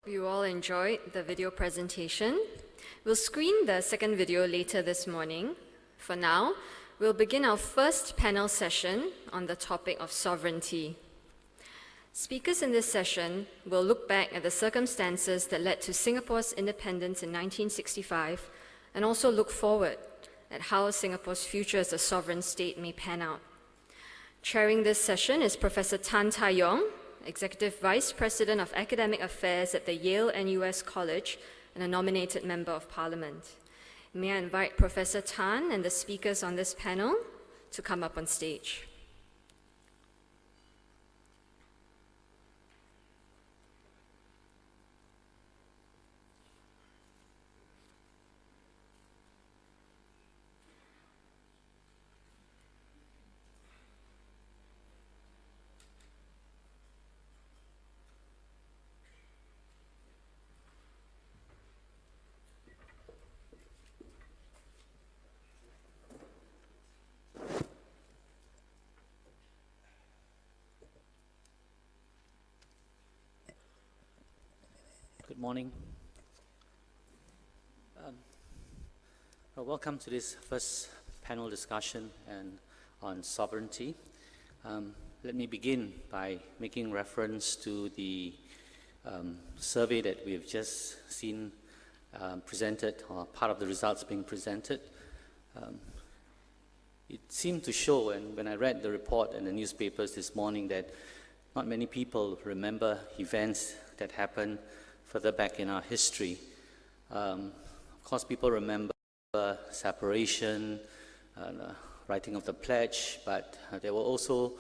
You all enjoyed the video presentation. We'll screen the second video later this morning. For now, we'll begin our first panel session on the topic of sovereignty. Speakers in this session will look back at the circumstances that led to Singapore's independence in 1965 and also look forward at how Singapore's future as a sovereign state may pan out. Chairing this session is Professor Tan Tai Yong, Executive Vice President of Academic Affairs at the Yale NUS College and a nominated Member of Parliament. May I invite Professor Tan and the speakers on this panel to come up on stage. Good morning. Welcome to this first panel discussion on sovereignty. Let me begin by making reference to the survey that we have just seen presented, or part of the results being presented. It seemed to show, and when I read the report in the newspapers this morning, that not many people remember events that happened further back in our history. Of course, people remember separation, writing of the pledge, but there were also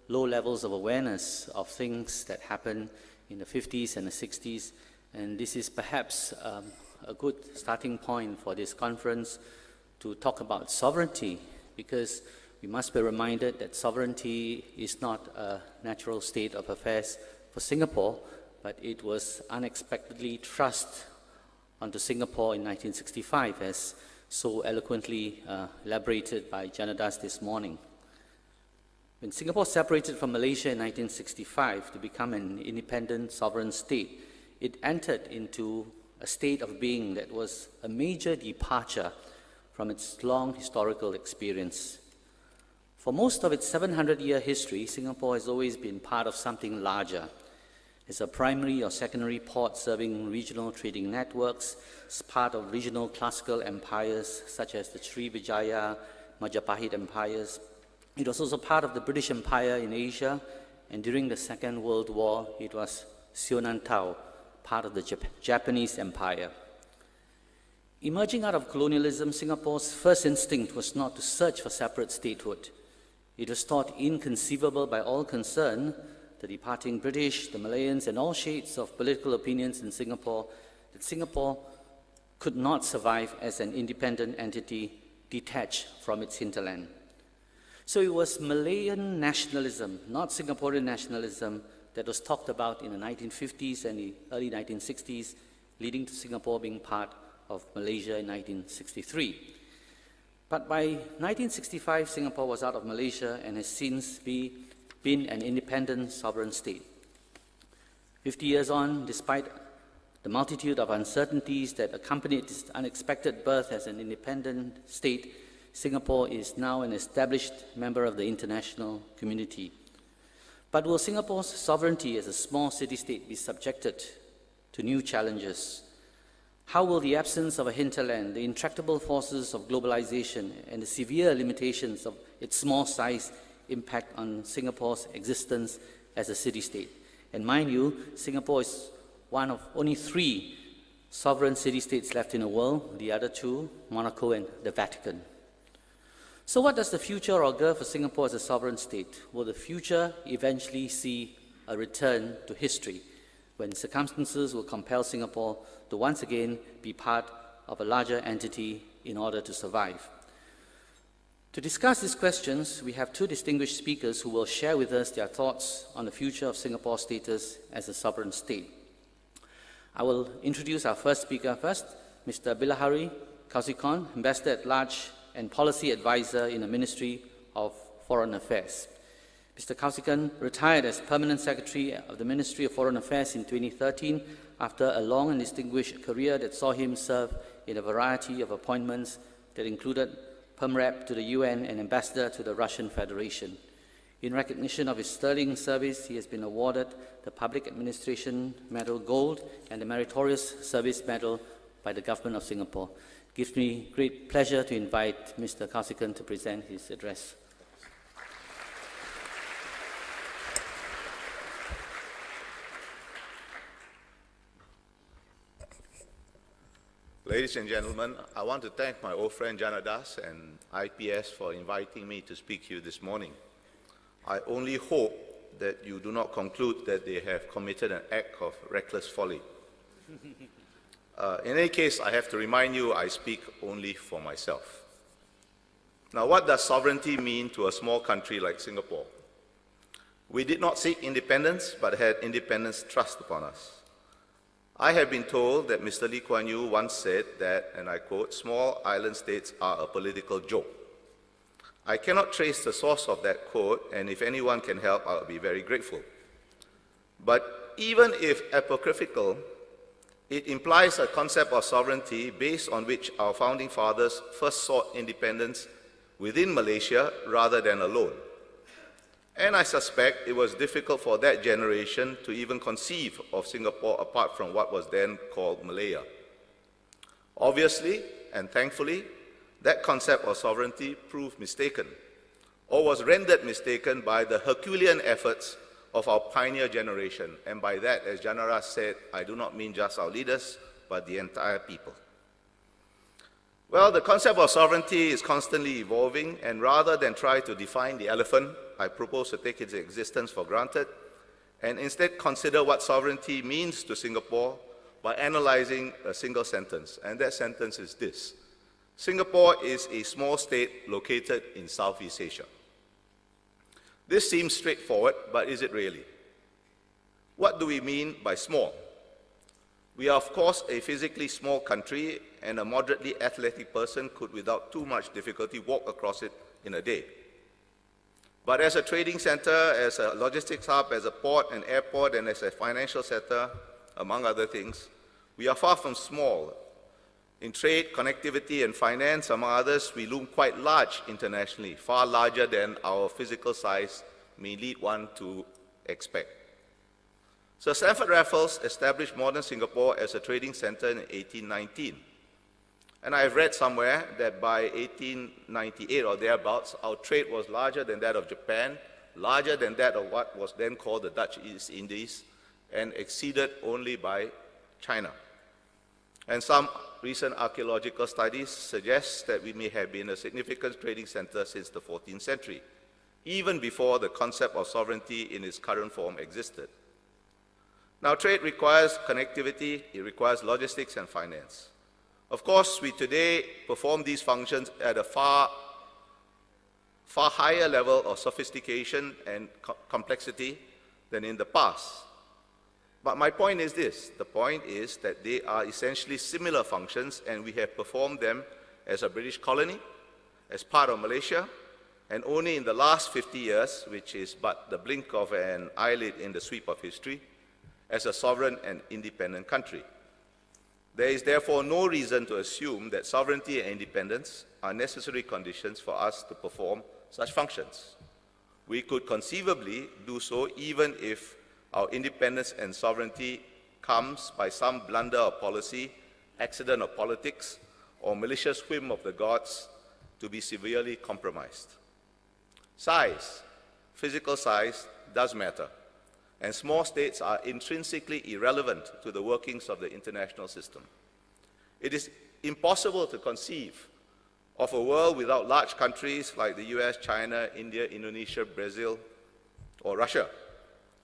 low levels of awareness of things that happened in the 50s and the 60s, and this is perhaps a good starting point for this conference to talk about sovereignty, because we must be reminded that sovereignty is not a natural state of affairs for Singapore, but it was unexpectedly thrust onto Singapore in 1965, as so eloquently elaborated by Janadas this morning. When Singapore separated from Malaysia in 1965 to become an independent sovereign state, it entered into a state of being that was a major departure from its long historical experience. For most of its 700-year history, Singapore has always been part of something larger. As a primary or secondary port serving regional trading networks, as part of regional classical empires such as the Srivijaya, Majapahit empires. It was also part of the British Empire in Asia, and during the Second World War, it was Sionantao, part of the Japanese Empire. Emerging out of colonialism, Singapore's first instinct was not to search for separate statehood. It was thought inconceivable by all concerned, the departing British, the Malayans, and all shades of political opinions in Singapore, that Singapore could not survive as an independent entity detached from its hinterland. So it was Malayan nationalism, not Singaporean nationalism, that was talked about in the 1950s and the early 1960s, leading to Singapore being part of Malaysia in 1963. But by 1965, Singapore was out of Malaysia and has since been an independent sovereign state. 50 years on, despite the multitude of uncertainties that accompanied its unexpected birth as an independent state, Singapore is now an established member of the international community. But will Singapore's sovereignty as a small city-state be subjected to new challenges? How will the absence of a hinterland, the intractable forces of globalization, and the severe limitations of its small size impact on Singapore's existence as a city-state? And mind you, Singapore is one of only 3 sovereign city-states left in the world, the other 2, Monaco and the Vatican. So what does the future augur for Singapore as a sovereign state? Will the future eventually see a return to history, when circumstances will compel Singapore to once again be part of a larger entity in order to survive? To discuss these questions, we have 2 distinguished speakers who will share with us their thoughts on the future of Singapore's status as a sovereign state. I will introduce our first speaker first, Mr. Bilahari Kausikon, Ambassador at Large and Policy Advisor in the Ministry of Foreign Affairs. Mr. Kausikon retired as Permanent Secretary of the Ministry of Foreign Affairs in 2013 after a long and distinguished career that saw him serve in a variety of appointments that included Perm Rep to the UN and Ambassador to the Russian Federation. In recognition of his sterling service, he has been awarded the Public Administration Medal Gold and the Meritorious Service Medal by the Government of Singapore. It gives me great pleasure to invite Mr. Kausikan to present his address. Ladies and gentlemen, I want to thank my old friend Janadas and IPS for inviting me to speak to you this morning. I only hope that you do not conclude that they have committed an act of reckless folly. In any case, I have to remind you I speak only for myself. Now, what does sovereignty mean to a small country like Singapore? We did not seek independence, but had independence thrust upon us. I have been told that Mr. Lee Kuan Yew once said that, and I quote, "Small island states are a political joke." I cannot trace the source of that quote, and if anyone can help, I'll be very grateful. But even if apocryphal, it implies a concept of sovereignty based on which our founding fathers first sought independence within Malaysia rather than alone. And I suspect it was difficult for that generation to even conceive of Singapore apart from what was then called Malaya. Obviously, and thankfully, that concept of sovereignty proved mistaken, or was rendered mistaken by the Herculean efforts of our pioneer generation. And by that, as Janara said, I do not mean just our leaders, but the entire people. Well, the concept of sovereignty is constantly evolving, and rather than try to define the elephant, I propose to take its existence for granted and instead consider what sovereignty means to Singapore by analyzing a single sentence. And that sentence is this: Singapore is a small state located in Southeast Asia. This seems straightforward, but is it really? What do we mean by small? We are, of course, a physically small country, and a moderately athletic person could, without too much difficulty, walk across it in a day. But as a trading center, as a logistics hub, as a port and airport, and as a financial center, among other things, we are far from small. In trade, connectivity, and finance, among others, we loom quite large internationally, far larger than our physical size may lead one to expect. Sir Stamford Raffles established modern Singapore as a trading center in 1819. And I have read somewhere that by 1898 or thereabouts, our trade was larger than that of Japan, larger than that of what was then called the Dutch East Indies, and exceeded only by China. And some recent archaeological studies suggest that we may have been a significant trading center since the 14th century, even before the concept of sovereignty in its current form existed. Now, trade requires connectivity, it requires logistics and finance. Of course, we today perform these functions at a far higher level of sophistication and complexity than in the past. But my point is this: the point is that they are essentially similar functions, and we have performed them as a British colony, as part of Malaysia, and only in the last 50 years, which is but the blink of an eyelid in the sweep of history, as a sovereign and independent country. There is therefore no reason to assume that sovereignty and independence are necessary conditions for us to perform such functions. We could conceivably do so even if our independence and sovereignty comes by some blunder of policy, accident of politics, or malicious whim of the gods to be severely compromised. Size, physical size, does matter, and small states are intrinsically irrelevant to the workings of the international system. It is impossible to conceive of a world without large countries like the US, China, India, Indonesia, Brazil, or Russia,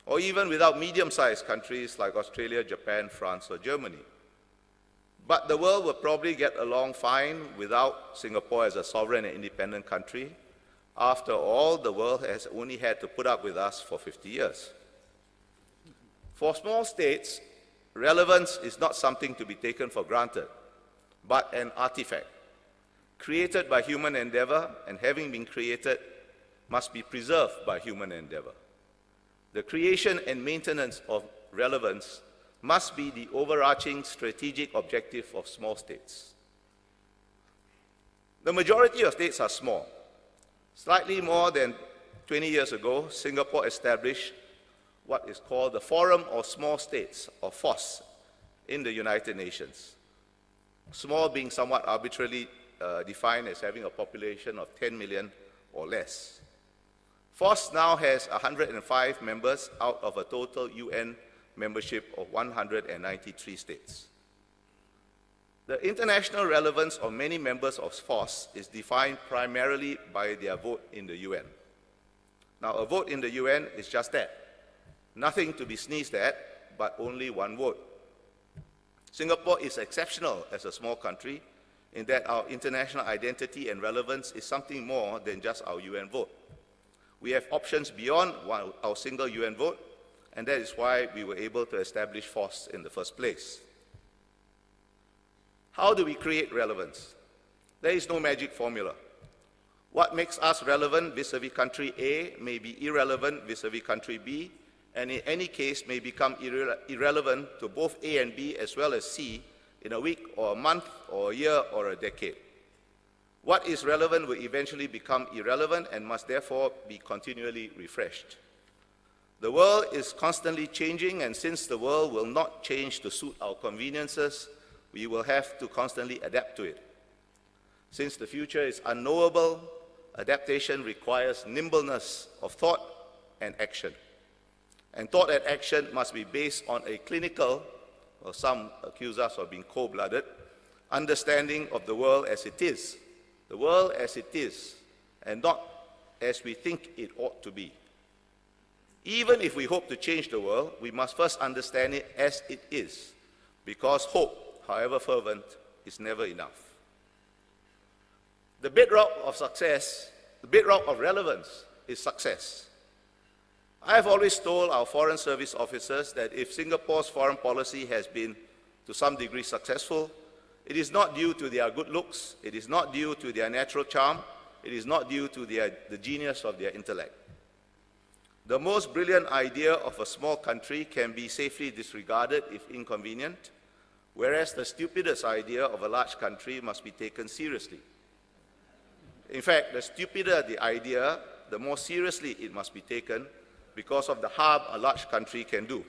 or even without medium-sized countries like Australia, Japan, France, or Germany. But the world will probably get along fine without Singapore as a sovereign and independent country. After all, the world has only had to put up with us for 50 years. For small states, relevance is not something to be taken for granted, but an artifact, created by human endeavor, and having been created, must be preserved by human endeavor. The creation and maintenance of relevance must be the overarching strategic objective of small states. The majority of states are small. Slightly more than 20 years ago, Singapore established what is called the Forum of Small States, or FOSS, in the United Nations. Small being somewhat arbitrarily defined as having a population of 10 million or less. FOSS now has 105 members out of a total UN membership of 193 states. The international relevance of many members of FOSS is defined primarily by their vote in the UN. Now, a vote in the UN is just that. Nothing to be sneezed at, but only one vote. Singapore is exceptional as a small country in that our international identity and relevance is something more than just our UN vote. We have options beyond our single UN vote, and that is why we were able to establish FOSS in the first place. How do we create relevance? There is no magic formula. What makes us relevant vis-à-vis country A may be irrelevant vis-à-vis country B, and in any case may become irrelevant to both A and B as well as C in a week or a month or a year or a decade. What is relevant will eventually become irrelevant and must therefore be continually refreshed. The world is constantly changing, and since the world will not change to suit our conveniences, we will have to constantly adapt to it. Since the future is unknowable, adaptation requires nimbleness of thought and action. And thought and action must be based on a clinical, or some accuse us of being cold-blooded, understanding of the world as it is. The world as it is, and not as we think it ought to be. Even if we hope to change the world, we must first understand it as it is, because hope, however fervent, is never enough. The bedrock of success, the bedrock of relevance, is success. I have always told our Foreign Service officers that if Singapore's foreign policy has been to some degree successful, it is not due to their good looks, it is not due to their natural charm, it is not due to the genius of their intellect. The most brilliant idea of a small country can be safely disregarded if inconvenient, whereas the stupidest idea of a large country must be taken seriously. In fact, the stupider the idea, the more seriously it must be taken because of the harm a large country can do.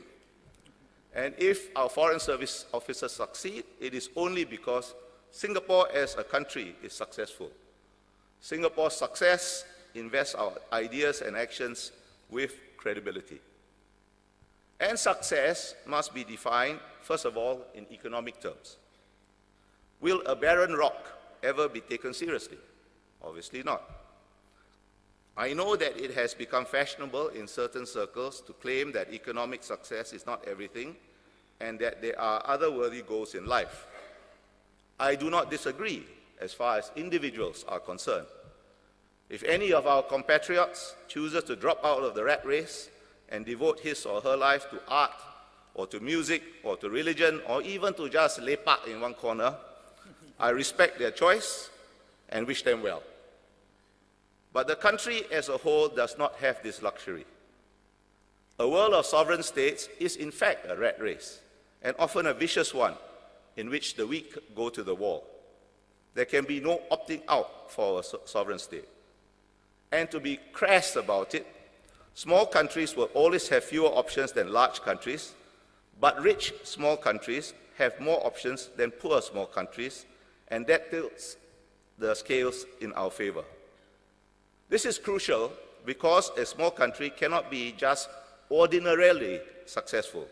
And if our Foreign Service officers succeed, it is only because Singapore as a country is successful. Singapore's success invests our ideas and actions with credibility. And success must be defined, first of all, in economic terms. Will a barren rock ever be taken seriously? Obviously not. I know that it has become fashionable in certain circles to claim that economic success is not everything and that there are other worthy goals in life. I do not disagree as far as individuals are concerned. If any of our compatriots chooses to drop out of the rat race and devote his or her life to art or to music or to religion or even to just lepak in one corner, I respect their choice and wish them well. But the country as a whole does not have this luxury. A world of sovereign states is in fact a rat race, and often a vicious one, in which the weak go to the wall. There can be no opting out for a sovereign state. And to be crass about it, small countries will always have fewer options than large countries, but rich small countries have more options than poor small countries, and that tilts the scales in our favor. This is crucial because a small country cannot be just ordinarily successful.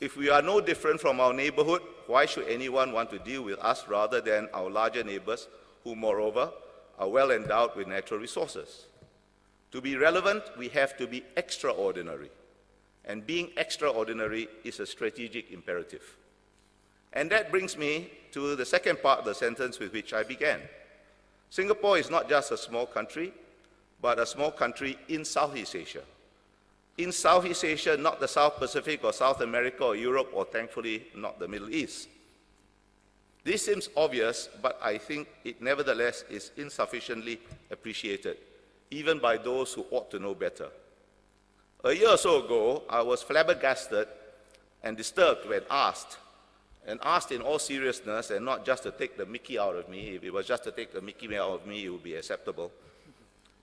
If we are no different from our neighborhood, why should anyone want to deal with us rather than our larger neighbors, who moreover are well endowed with natural resources? To be relevant, we have to be extraordinary. And being extraordinary is a strategic imperative. And that brings me to the second part of the sentence with which I began. Singapore is not just a small country, but a small country in Southeast Asia. In Southeast Asia, not the South Pacific or South America or Europe, or thankfully not the Middle East. This seems obvious, but I think it nevertheless is insufficiently appreciated, even by those who ought to know better. A year or so ago, I was flabbergasted and disturbed when asked in all seriousness and not just to take the mickey out of me. If it was just to take the mickey out of me, it would be acceptable.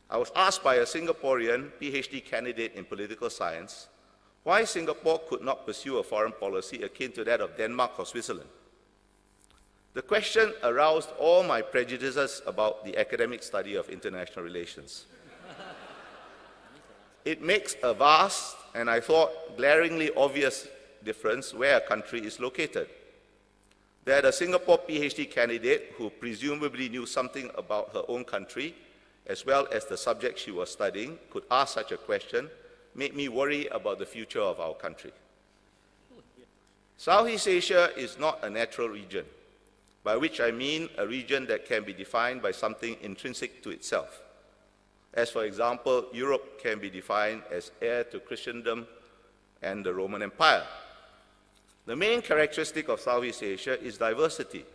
I was asked by a Singaporean PhD candidate in political science why Singapore could not pursue a foreign policy akin to that of Denmark or Switzerland. The question aroused all my prejudices about the academic study of international relations. It makes a vast, and I thought glaringly obvious, difference where a country is located. That a Singapore PhD candidate who presumably knew something about her own country, as well as the subject she was studying, could ask such a question made me worry about the future of our country. Southeast Asia is not a natural region, by which I mean a region that can be defined by something intrinsic to itself. As for example, Europe can be defined as heir to Christendom and the Roman Empire. The main characteristic of Southeast Asia is diversity,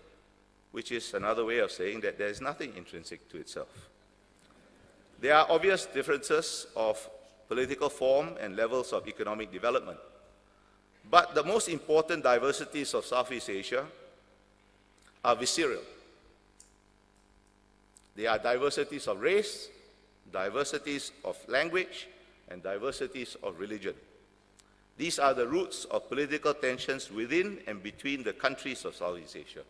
which is another way of saying that there is nothing intrinsic to itself. There are obvious differences of political form and levels of economic development. But the most important diversities of Southeast Asia are visceral. They are diversities of race, diversities of language, and diversities of religion. These are the roots of political tensions within and between the countries of Southeast Asia.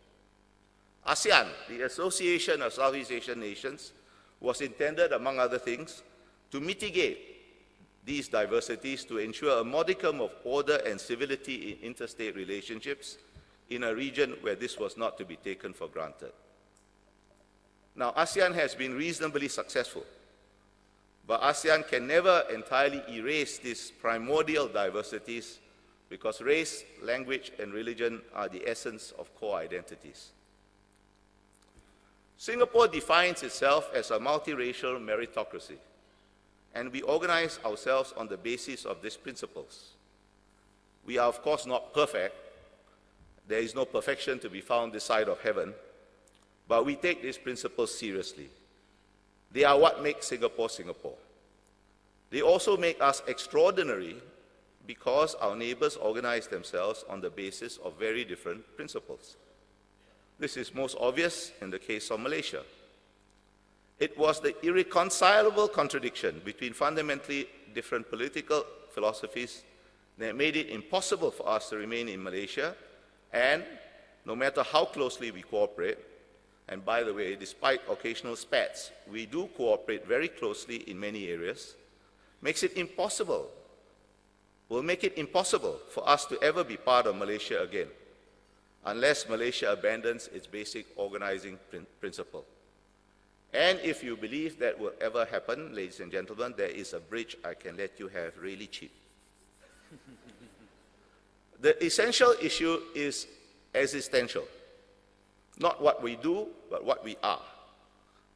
ASEAN, the Association of Southeast Asian Nations, was intended, among other things, to mitigate these diversities to ensure a modicum of order and civility in interstate relationships in a region where this was not to be taken for granted. Now, ASEAN has been reasonably successful, but ASEAN can never entirely erase these primordial diversities because race, language, and religion are the essence of core identities. Singapore defines itself as a multiracial meritocracy, and we organize ourselves on the basis of these principles. We are, of course, not perfect. There is no perfection to be found this side of heaven, but we take these principles seriously. They are what makes Singapore Singapore. They also make us extraordinary because our neighbors organize themselves on the basis of very different principles. This is most obvious in the case of Malaysia. It was the irreconcilable contradiction between fundamentally different political philosophies that made it impossible for us to remain in Malaysia, and no matter how closely we cooperate, and by the way, despite occasional spats, we do cooperate very closely in many areas, will make it impossible for us to ever be part of Malaysia again, unless Malaysia abandons its basic organizing principle. And if you believe that will ever happen, ladies and gentlemen, there is a bridge I can let you have really cheap. The essential issue is existential. Not what we do, but what we are.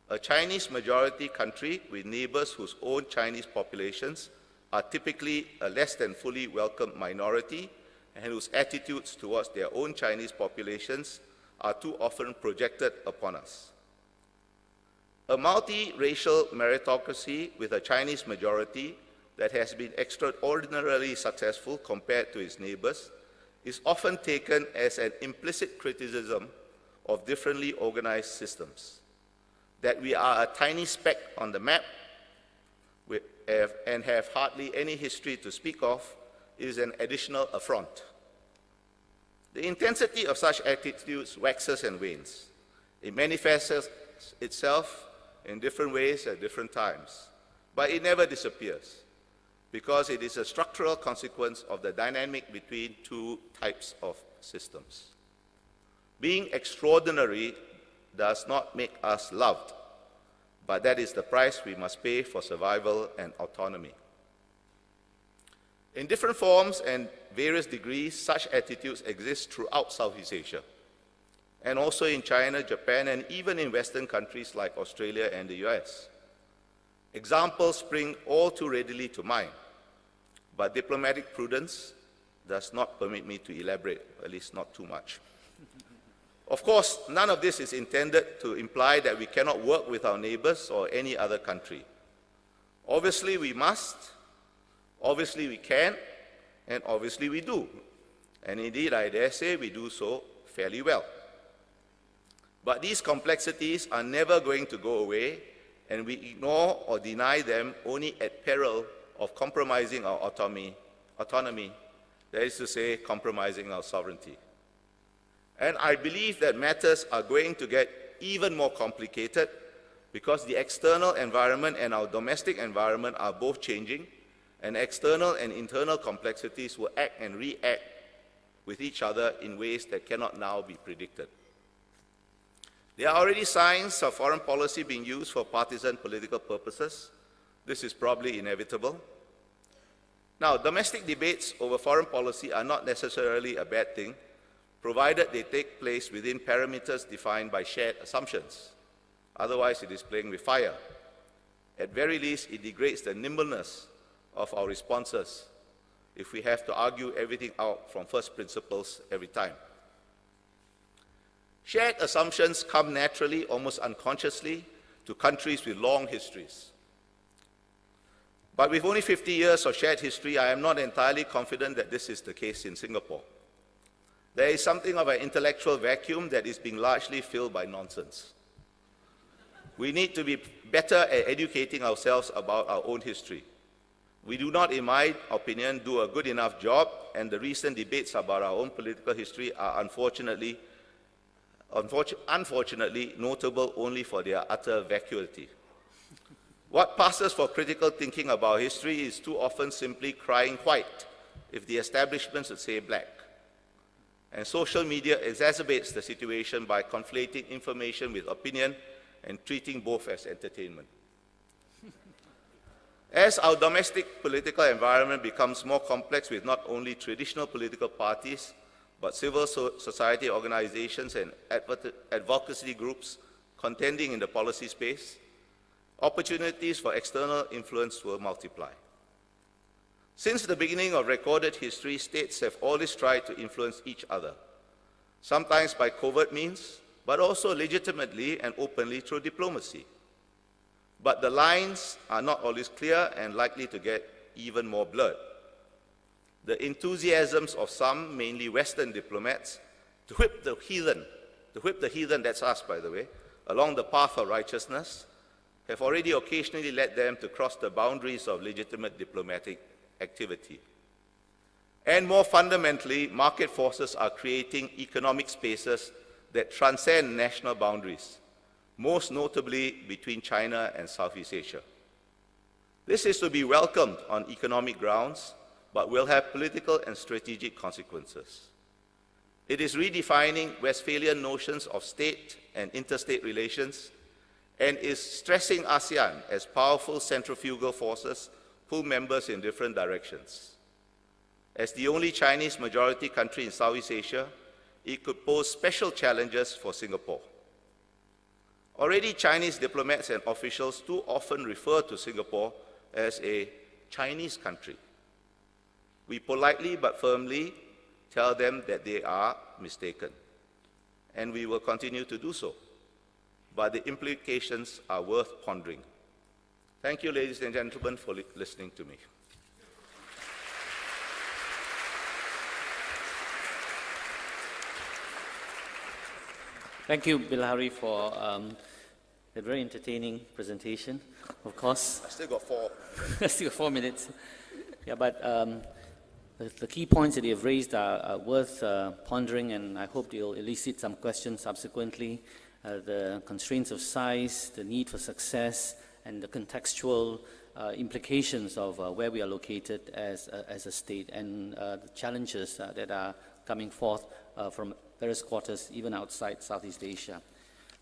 A Chinese majority country with neighbors whose own Chinese populations are typically a less than fully welcome minority and whose attitudes towards their own Chinese populations are too often projected upon us. A multiracial meritocracy with a Chinese majority that has been extraordinarily successful compared to its neighbors is often taken as an implicit criticism of differently organized systems. That we are a tiny speck on the map and have hardly any history to speak of is an additional affront. The intensity of such attitudes waxes and wanes. It manifests itself in different ways at different times, but it never disappears because it is a structural consequence of the dynamic between two types of systems. Being extraordinary does not make us loved, but that is the price we must pay for survival and autonomy. In different forms and various degrees, such attitudes exist throughout Southeast Asia, and also in China, Japan, and even in Western countries like Australia and the US. Examples spring all too readily to mind, but diplomatic prudence does not permit me to elaborate, at least not too much. Of course, none of this is intended to imply that we cannot work with our neighbors or any other country. Obviously we must, obviously we can, and obviously we do. And indeed, I dare say we do so fairly well. But these complexities are never going to go away, and we ignore or deny them only at peril of compromising our autonomy, that is to say, compromising our sovereignty. And I believe that matters are going to get even more complicated because the external environment and our domestic environment are both changing, and external and internal complexities will act and react with each other in ways that cannot now be predicted. There are already signs of foreign policy being used for partisan political purposes. This is probably inevitable. Now, domestic debates over foreign policy are not necessarily a bad thing, provided they take place within parameters defined by shared assumptions. Otherwise, it is playing with fire. At very least, it degrades the nimbleness of our responses if we have to argue everything out from first principles every time. Shared assumptions come naturally, almost unconsciously, to countries with long histories. But with only 50 years of shared history, I am not entirely confident that this is the case in Singapore. There is something of an intellectual vacuum that is being largely filled by nonsense. We need to be better at educating ourselves about our own history. We do not, in my opinion, do a good enough job, and the recent debates about our own political history are unfortunately notable only for their utter vacuity. What passes for critical thinking about history is too often simply crying white if the establishment should say black. And social media exacerbates the situation by conflating information with opinion and treating both as entertainment. As our domestic political environment becomes more complex with not only traditional political parties, but civil society organizations and advocacy groups contending in the policy space, opportunities for external influence will multiply. Since the beginning of recorded history, states have always tried to influence each other, sometimes by covert means, but also legitimately and openly through diplomacy. But the lines are not always clear and likely to get even more blurred. The enthusiasms of some, mainly Western diplomats, to whip the heathen, that's us by the way, along the path of righteousness, have already occasionally led them to cross the boundaries of legitimate diplomatic activity. And more fundamentally, market forces are creating economic spaces that transcend national boundaries, most notably between China and Southeast Asia. This is to be welcomed on economic grounds, but will have political and strategic consequences. It is redefining Westphalian notions of state and interstate relations and is stressing ASEAN as powerful centrifugal forces pull members in different directions. As the only Chinese majority country in Southeast Asia, it could pose special challenges for Singapore. Already Chinese diplomats and officials too often refer to Singapore as a Chinese country. We politely but firmly tell them that they are mistaken, and we will continue to do so. But the implications are worth pondering. Thank you, ladies and gentlemen, for listening to me. Thank you, Bilahari, for a very entertaining presentation, of course. I still got 4. Still got 4 minutes. Yeah, but the key points that you have raised are worth pondering, and I hope they'll elicit some questions subsequently. The constraints of size, the need for success, and the contextual implications of where we are located as a state, and the challenges that are coming forth from various quarters, even outside Southeast Asia.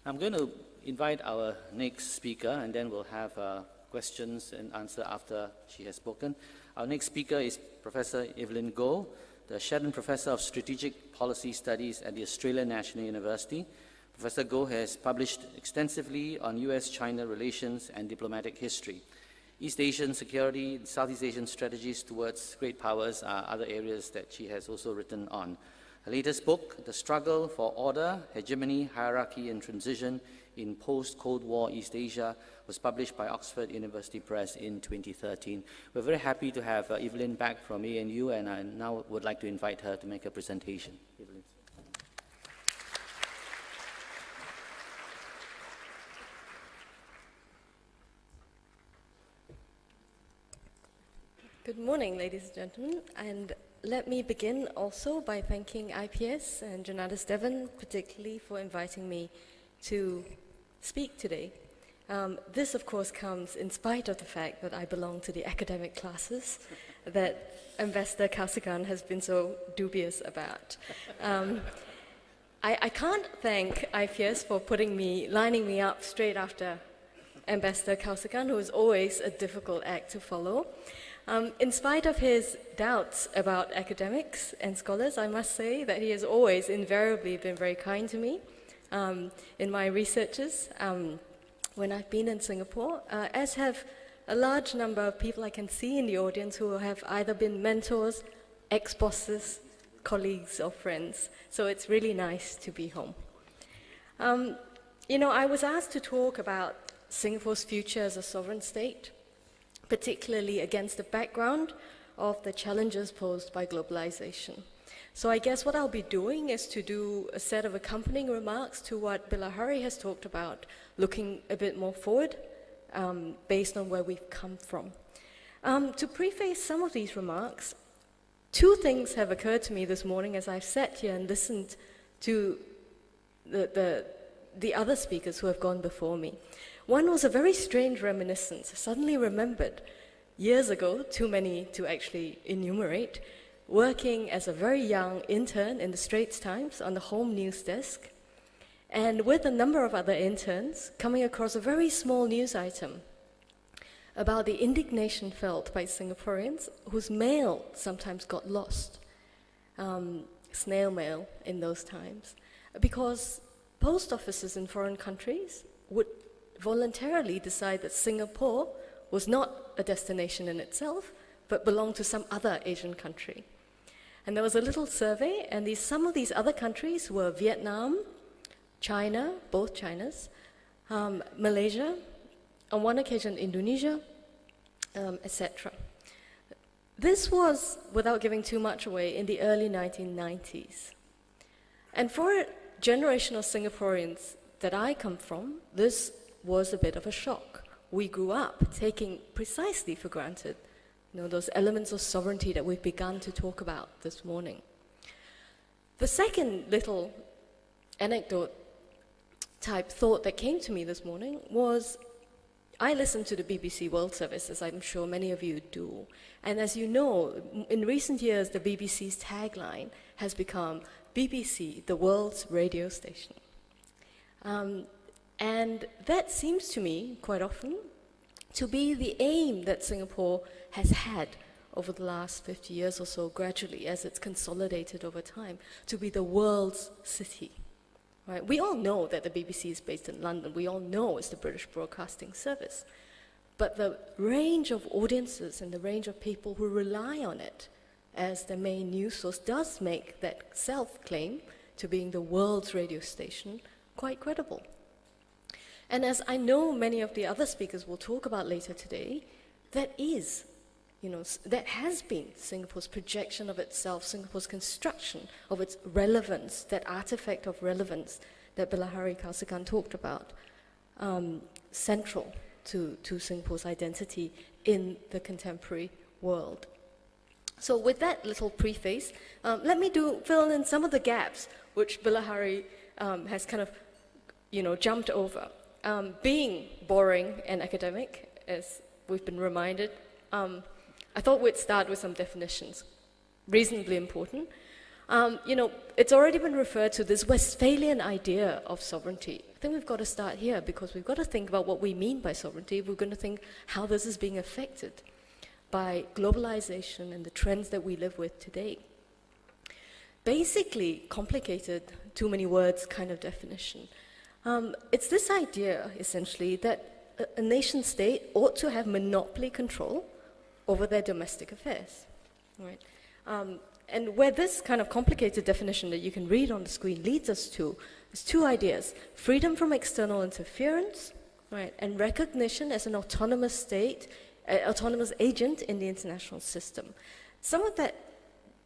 I'm going to invite our next speaker, and then we'll have questions and answer after she has spoken. Our next speaker is Professor Evelyn Goh, the Shedden Professor of Strategic Policy Studies at the Australian National University. Professor Goh has published extensively on US-China relations and diplomatic history. East Asian security and Southeast Asian strategies towards great powers are other areas that she has also written on. Her latest book, The Struggle for Order, Hegemony, Hierarchy and Transition in Post-Cold War East Asia was published by Oxford University Press in 2013. We're very happy to have Evelyn back from ANU, and I now would like to invite her to make a presentation. Evelyn. Good morning, ladies and gentlemen, and let me begin also by thanking IPS and Jonatas Devon particularly for inviting me to speak today. This, of course, comes in spite of the fact that I belong to the academic classes that Ambassador Kausikan has been so dubious about. I can't thank IPS for lining me up straight after Ambassador Kausikan, who is always a difficult act to follow. In spite of his doubts about academics and scholars, I must say that he has always invariably been very kind to me in my researches when I've been in Singapore, as have a large number of people I can see in the audience who have either been mentors, ex-bosses, colleagues, or friends. So it's really nice to be home. I was asked to talk about Singapore's future as a sovereign state, particularly against the background of the challenges posed by globalization. So I guess what I'll be doing is to do a set of accompanying remarks to what Bilahari has talked about, looking a bit more forward based on where we've come from. To preface some of these remarks, two things have occurred to me this morning as I've sat here and listened to the other speakers who have gone before me. One was a very strange reminiscence. I suddenly remembered years ago, too many to actually enumerate, working as a very young intern in the Straits Times on the home news desk, and with a number of other interns coming across a very small news item about the indignation felt by Singaporeans whose mail sometimes got lost, snail mail in those times, because post offices in foreign countries would voluntarily decide that Singapore was not a destination in itself, but belonged to some other Asian country. And there was a little survey, and some of these other countries were Vietnam, China, both Chinas, Malaysia, on one occasion Indonesia, etc. This was, without giving too much away, in the early 1990s. And for a generation of Singaporeans that I come from, this was a bit of a shock. We grew up taking precisely for granted, those elements of sovereignty that we've begun to talk about this morning. The second little anecdote type thought that came to me this morning was, I listen to the BBC World Service, as I'm sure many of you do. And as you know, in recent years, the BBC's tagline has become BBC, the world's radio station. And that seems to me, quite often, to be the aim that Singapore has had over the last 50 years or so, gradually, as it's consolidated over time, to be the world's city. Right? We all know that the BBC is based in London. We all know it's the British Broadcasting Service. But the range of audiences and the range of people who rely on it as the main news source does make that self-claim to being the world's radio station quite credible. And as I know many of the other speakers will talk about later today, that is, that has been Singapore's projection of itself, Singapore's construction of its relevance, that artifact of relevance that Bilahari Kausikan talked about, central to Singapore's identity in the contemporary world. So with that little preface, let me fill in some of the gaps which Bilahari has kind of, jumped over. Being boring and academic, as we've been reminded, I thought we'd start with some definitions, reasonably important. It's already been referred to, this Westphalian idea of sovereignty. I think we've got to start here, because we've got to think about what we mean by sovereignty. We're going to think how this is being affected by globalization and the trends that we live with today. Basically, complicated, too many words kind of definition. It's this idea, essentially, that a nation state ought to have monopoly control over their domestic affairs, right? And where this kind of complicated definition that you can read on the screen leads us to There's two ideas: freedom from external interference, right, and recognition as an autonomous state, autonomous agent in the international system. Some of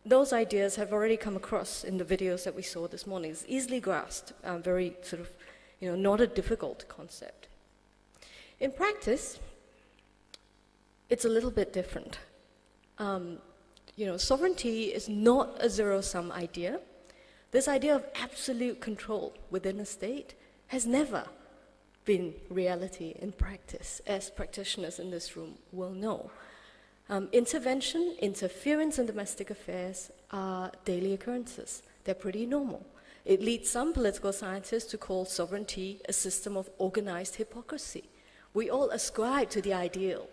those ideas have already come across in the videos that we saw this morning. It's easily grasped, very sort of, not a difficult concept. In practice, it's a little bit different. Sovereignty is not a zero-sum idea. This idea of absolute control within a state has never been reality in practice, as practitioners in this room will know. Intervention, interference in domestic affairs are daily occurrences. They're pretty normal. It leads some political scientists to call sovereignty a system of organized hypocrisy. We all ascribe to the ideal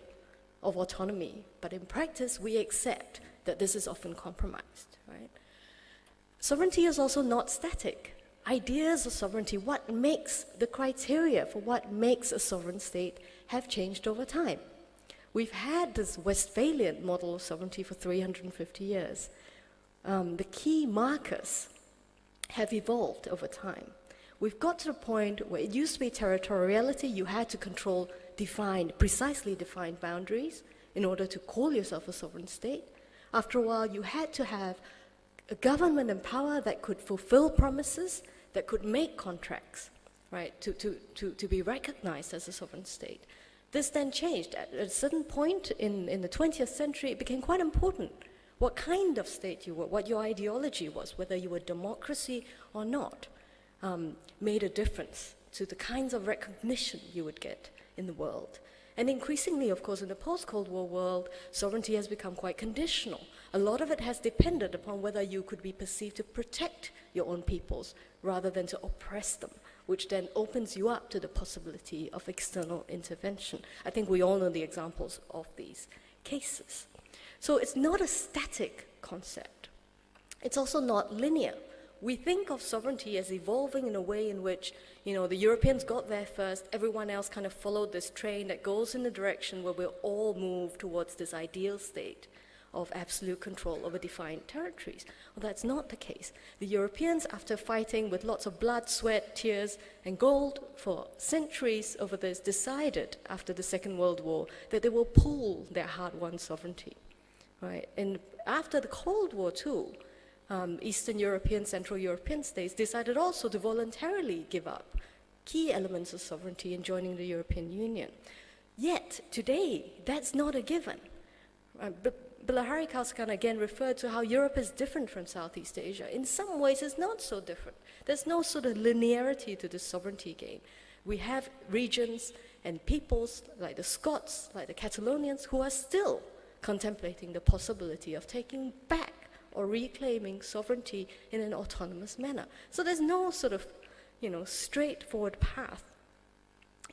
of autonomy, but in practice we accept that this is often compromised, right? Sovereignty is also not static. Ideas of sovereignty, what makes the criteria for what makes a sovereign state, have changed over time. We've had this Westphalian model of sovereignty for 350 years. The key markers have evolved over time. We've got to the point where it used to be territoriality. You had to control precisely defined boundaries in order to call yourself a sovereign state. After a while, you had to have a government in power that could fulfill promises, that could make contracts, right, to be recognized as a sovereign state. This then changed. At a certain point in the 20th century, it became quite important what kind of state you were, what your ideology was, whether you were democracy or not, made a difference to the kinds of recognition you would get in the world. And increasingly, of course, in the post-Cold War world, sovereignty has become quite conditional. A lot of it has depended upon whether you could be perceived to protect your own peoples rather than to oppress them, which then opens you up to the possibility of external intervention. I think we all know the examples of these cases. So it's not a static concept. It's also not linear. We think of sovereignty as evolving in a way in which, the Europeans got there first, everyone else kind of followed this train that goes in the direction where we'll all move towards this ideal state of absolute control over defined territories. Well, that's not the case. The Europeans, after fighting with lots of blood, sweat, tears, and gold for centuries over this, decided after the Second World War that they will pool their hard-won sovereignty, right? And after the Cold War too, Eastern European, Central European states decided also to voluntarily give up key elements of sovereignty in joining the European Union. Yet, today, that's not a given. Bilahari Kausikan again referred to how Europe is different from Southeast Asia. In some ways, it's not so different. There's no sort of linearity to this sovereignty game. We have regions and peoples like the Scots, like the Catalonians, who are still contemplating the possibility of taking back or reclaiming sovereignty in an autonomous manner. So there's no sort of, straightforward path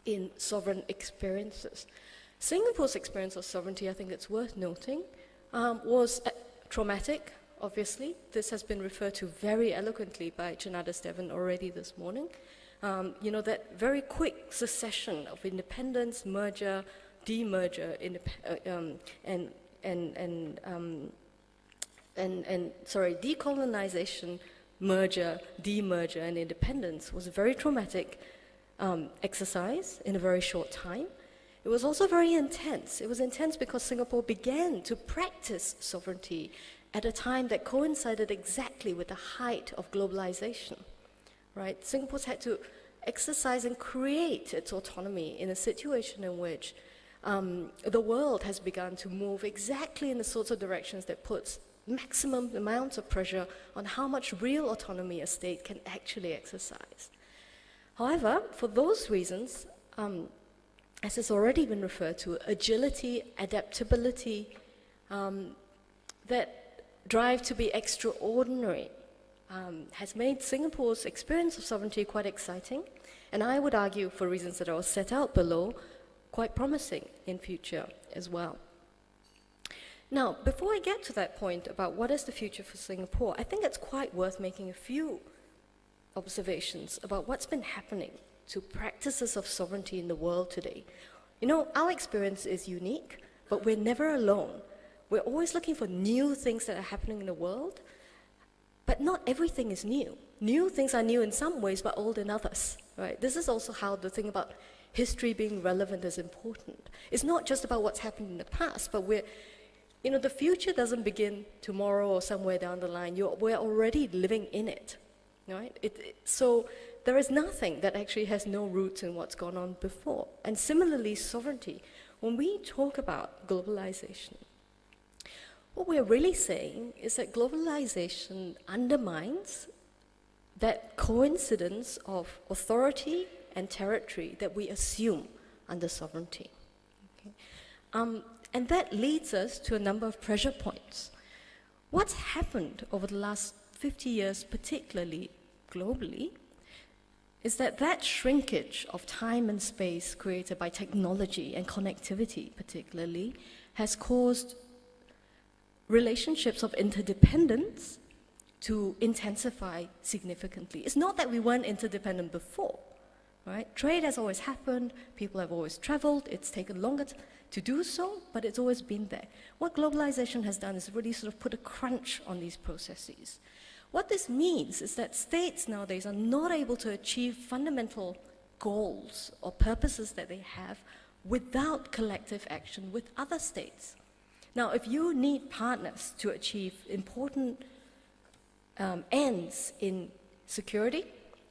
in sovereign experiences. Singapore's experience of sovereignty, I think it's worth noting, was traumatic, obviously. This has been referred to very eloquently by Janada Steven already this morning. That very quick succession of independence, merger, demerger, decolonization, merger, demerger, and independence was a very traumatic exercise in a very short time. It was also very intense. It was intense because Singapore began to practice sovereignty at a time that coincided exactly with the height of globalization, right? Singapore's had to exercise and create its autonomy in a situation in which the world has begun to move exactly in the sorts of directions that puts maximum amounts of pressure on how much real autonomy a state can actually exercise. However, for those reasons, as has already been referred to, agility, adaptability, that drive to be extraordinary has made Singapore's experience of sovereignty quite exciting, and I would argue, for reasons that are set out below, quite promising in future as well. Now, before I get to that point about what is the future for Singapore, I think it's quite worth making a few observations about what's been happening to practices of sovereignty in the world today. Our experience is unique, but we're never alone. We're always looking for new things that are happening in the world, but not everything is new. new. Things are new in some ways, but old in others, right? This is also how the thing about history being relevant is important. It's not just about what's happened in the past, but the future doesn't begin tomorrow or somewhere down the line. We're already living in it, right? So there is nothing that actually has no roots in what's gone on before. And similarly, sovereignty. When we talk about globalization, what we're really saying is that globalization undermines that coincidence of authority and territory that we assume under sovereignty. Okay? And that leads us to a number of pressure points. What's happened over the last 50 years, particularly globally, is that shrinkage of time and space created by technology and connectivity particularly has caused relationships of interdependence to intensify significantly. It's not that we weren't interdependent before, right? Trade has always happened, people have always traveled, it's taken longer to do so, but it's always been there. What globalization has done is really sort of put a crunch on these processes. What this means is that states nowadays are not able to achieve fundamental goals or purposes that they have without collective action with other states. Now, if you need partners to achieve important ends in security,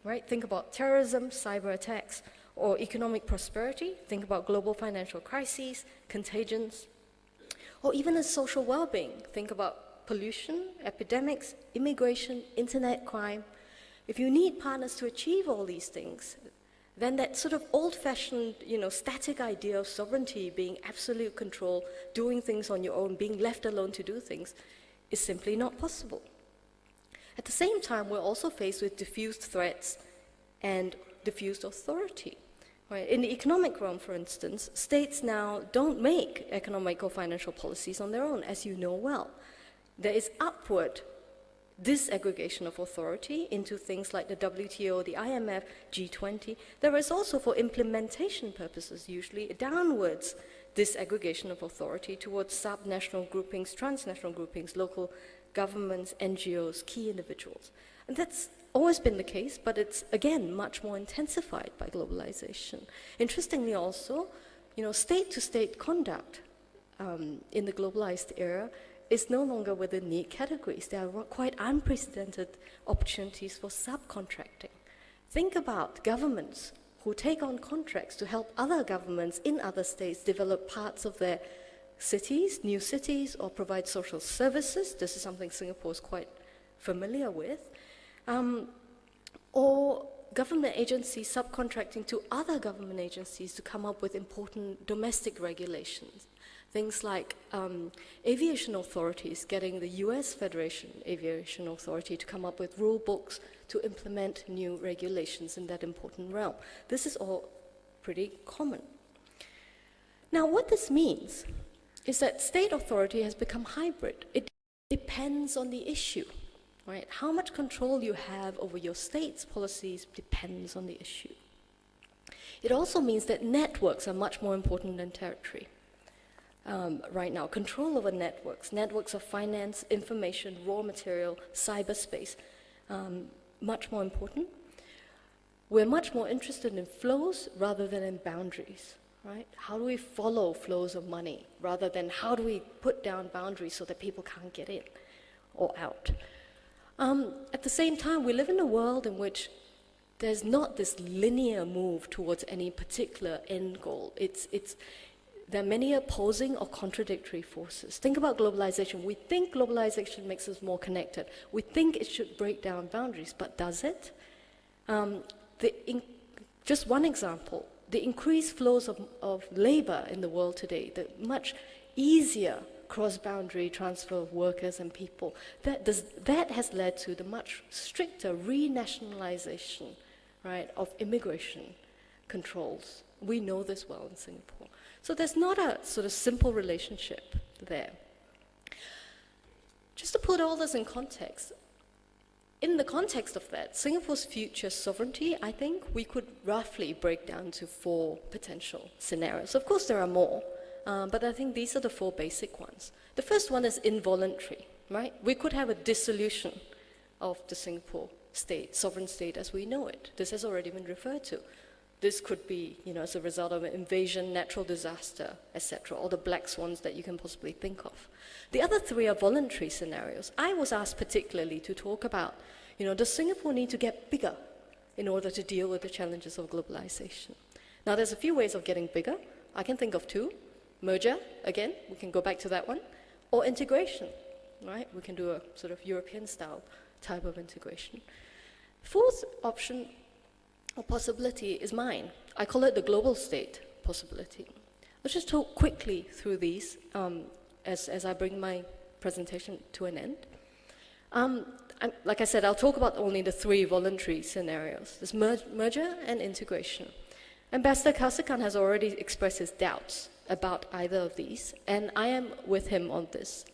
right? Think about terrorism, cyber attacks, or economic prosperity. Think about global financial crises, contagions, or even as social well-being. Think about pollution, epidemics, immigration, internet crime. If you need partners to achieve all these things, then that sort of old-fashioned, static idea of sovereignty, being absolute control, doing things on your own, being left alone to do things, is simply not possible. At the same time, we're also faced with diffused threats and diffused authority. Right? In the economic realm, for instance, states now don't make economic or financial policies on their own, as you know well. There is upward disaggregation of authority into things like the WTO, the IMF, G20. There is also, for implementation purposes, usually downwards disaggregation of authority towards subnational groupings, transnational groupings, local governments, NGOs, key individuals. And that's always been the case, but it's, again, much more intensified by globalization. Interestingly also, state-to-state conduct in the globalized era is no longer within neat categories. There are quite unprecedented opportunities for subcontracting. Think about governments who take on contracts to help other governments in other states develop parts of their cities, new cities, or provide social services. This is something Singapore is quite familiar with. Or government agencies subcontracting to other government agencies to come up with important domestic regulations. Things like aviation authorities getting the US Federation Aviation Authority to come up with rule books to implement new regulations in that important realm. This is all pretty common. Now, what this means is that state authority has become hybrid. It depends on the issue, right? How much control you have over your state's policies depends on the issue. It also means that networks are much more important than territory. Right now, control over networks of finance, information, raw material, cyberspace, much more important. We're much more interested in flows rather than in boundaries, right? How do we follow flows of money rather than how do we put down boundaries so that people can't get in or out? At the same time, we live in a world in which there's not this linear move towards any particular end goal. There are many opposing or contradictory forces. Think about globalization. We think globalization makes us more connected. We think it should break down boundaries, but does it? Just one example, the increased flows of labor in the world today, the much easier cross-boundary transfer of workers and people, that has led to the much stricter renationalization, right, of immigration controls. We know this well in Singapore. So there's not a sort of simple relationship there. Just to put all this in context, in the context of that, Singapore's future sovereignty, I think we could roughly break down to 4 potential scenarios. Of course, there are more, but I think these are the 4 basic ones. The first one is involuntary, right? We could have a dissolution of the Singapore state, sovereign state as we know it. This has already been referred to. This could be, as a result of an invasion, natural disaster, etc., all the black swans that you can possibly think of. The other three are voluntary scenarios. I was asked particularly to talk about, does Singapore need to get bigger in order to deal with the challenges of globalization? Now, there's a few ways of getting bigger. I can think of two. Merger, again, we can go back to that one, or integration, right? We can do a sort of European-style type of integration. Fourth option or possibility is mine. I call it the global state possibility. Let's just talk quickly through these as I bring my presentation to an end. Like I said, I'll talk about only the three voluntary scenarios. There's merger and integration. Ambassador Kausikan has already expressed his doubts about either of these, and I am with him on this.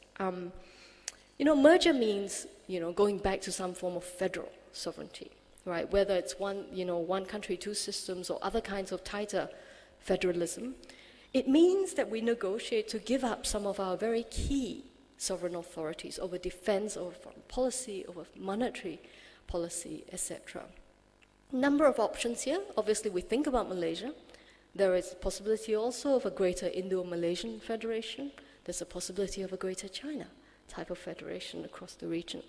Merger means, going back to some form of federal sovereignty, right? Whether it's one country, two systems, or other kinds of tighter federalism. It means that we negotiate to give up some of our very key sovereign authorities over defense, over foreign policy, over monetary policy, etc. Number of options here. Obviously, we think about Malaysia. There is a possibility also of a greater Indo-Malaysian federation. There's a possibility of a greater China type of federation across the region.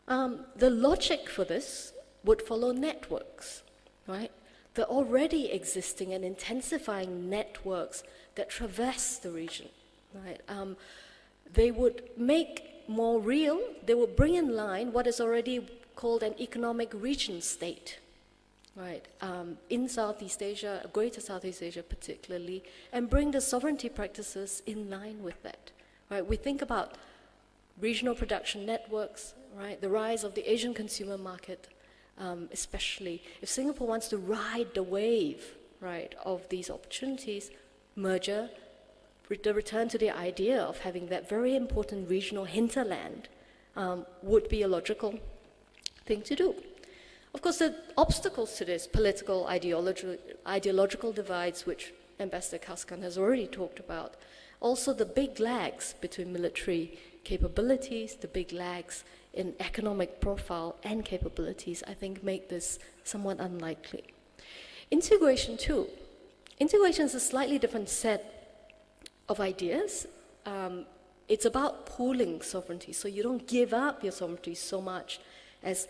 The logic for this would follow networks, right? The already existing and intensifying networks that traverse the region, right? They would make more real, they would bring in line what is already called an economic region state, right? In Southeast Asia, Greater Southeast Asia particularly, and bring the sovereignty practices in line with that, right? We think about regional production networks, right? The rise of the Asian consumer market, especially. If Singapore wants to ride the wave, right, of these opportunities, merger, the return to the idea of having that very important regional hinterland would be a logical thing to do. Of course, the obstacles to this, political, ideological divides, which Ambassador Kausikan has already talked about, also the big lags between military capabilities, the big lags in economic profile and capabilities, I think make this somewhat unlikely. Integration too. Integration is a slightly different set of ideas. It's about pooling sovereignty, so you don't give up your sovereignty so much as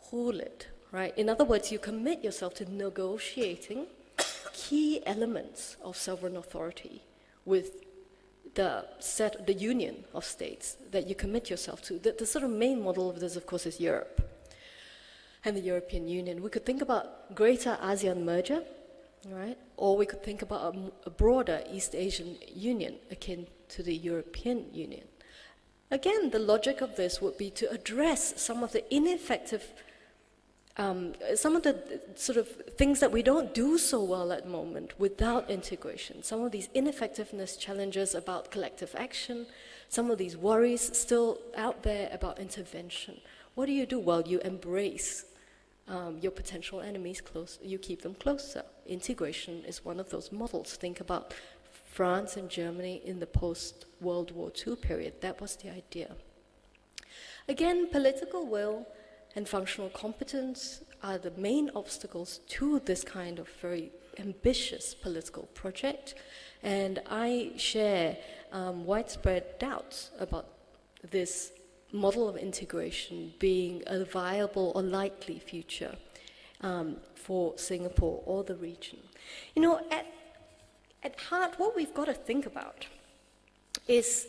pool it, right? In other words, you commit yourself to negotiating key elements of sovereign authority with the union of states that you commit yourself to. The sort of main model of this, of course, is Europe and the European Union. We could think about greater ASEAN merger, right? Or we could think about a broader East Asian Union akin to the European Union. Again, the logic of this would be to address some of the ineffective, some of the sort of things that we don't do so well at the moment without integration. Some of these ineffectiveness challenges about collective action, some of these worries still out there about intervention. What do you do? Well, you embrace your potential enemies close, you keep them closer. Integration is one of those models. Think about France and Germany in the post-World War II period. That was the idea. Again, political will and functional competence are the main obstacles to this kind of very ambitious political project, and I share widespread doubts about this model of integration being a viable or likely future for Singapore or the region. At heart, what we've got to think about is,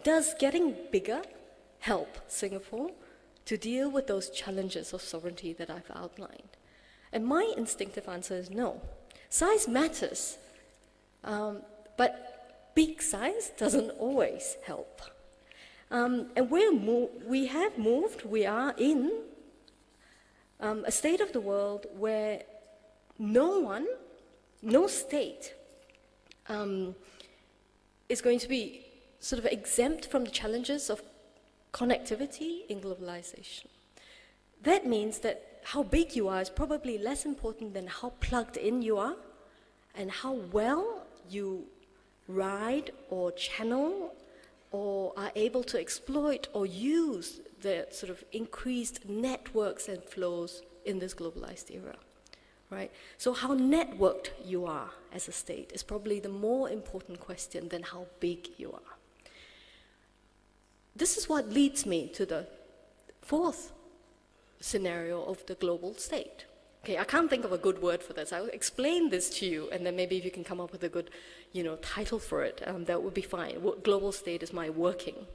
does getting bigger help Singapore to deal with those challenges of sovereignty that I've outlined? And my instinctive answer is no. Size matters, but big size doesn't always help. And we are in a state of the world where no state is going to be sort of exempt from the challenges of connectivity in globalization. That means that how big you are is probably less important than how plugged in you are and how well you ride or channel or are able to exploit or use the sort of increased networks and flows in this globalized era, right? So how networked you are as a state is probably the more important question than how big you are. This is what leads me to the fourth scenario of the global state. Okay, I can't think of a good word for this. I'll explain this to you, and then maybe if you can come up with a good, title for it, that would be fine. Global state is my working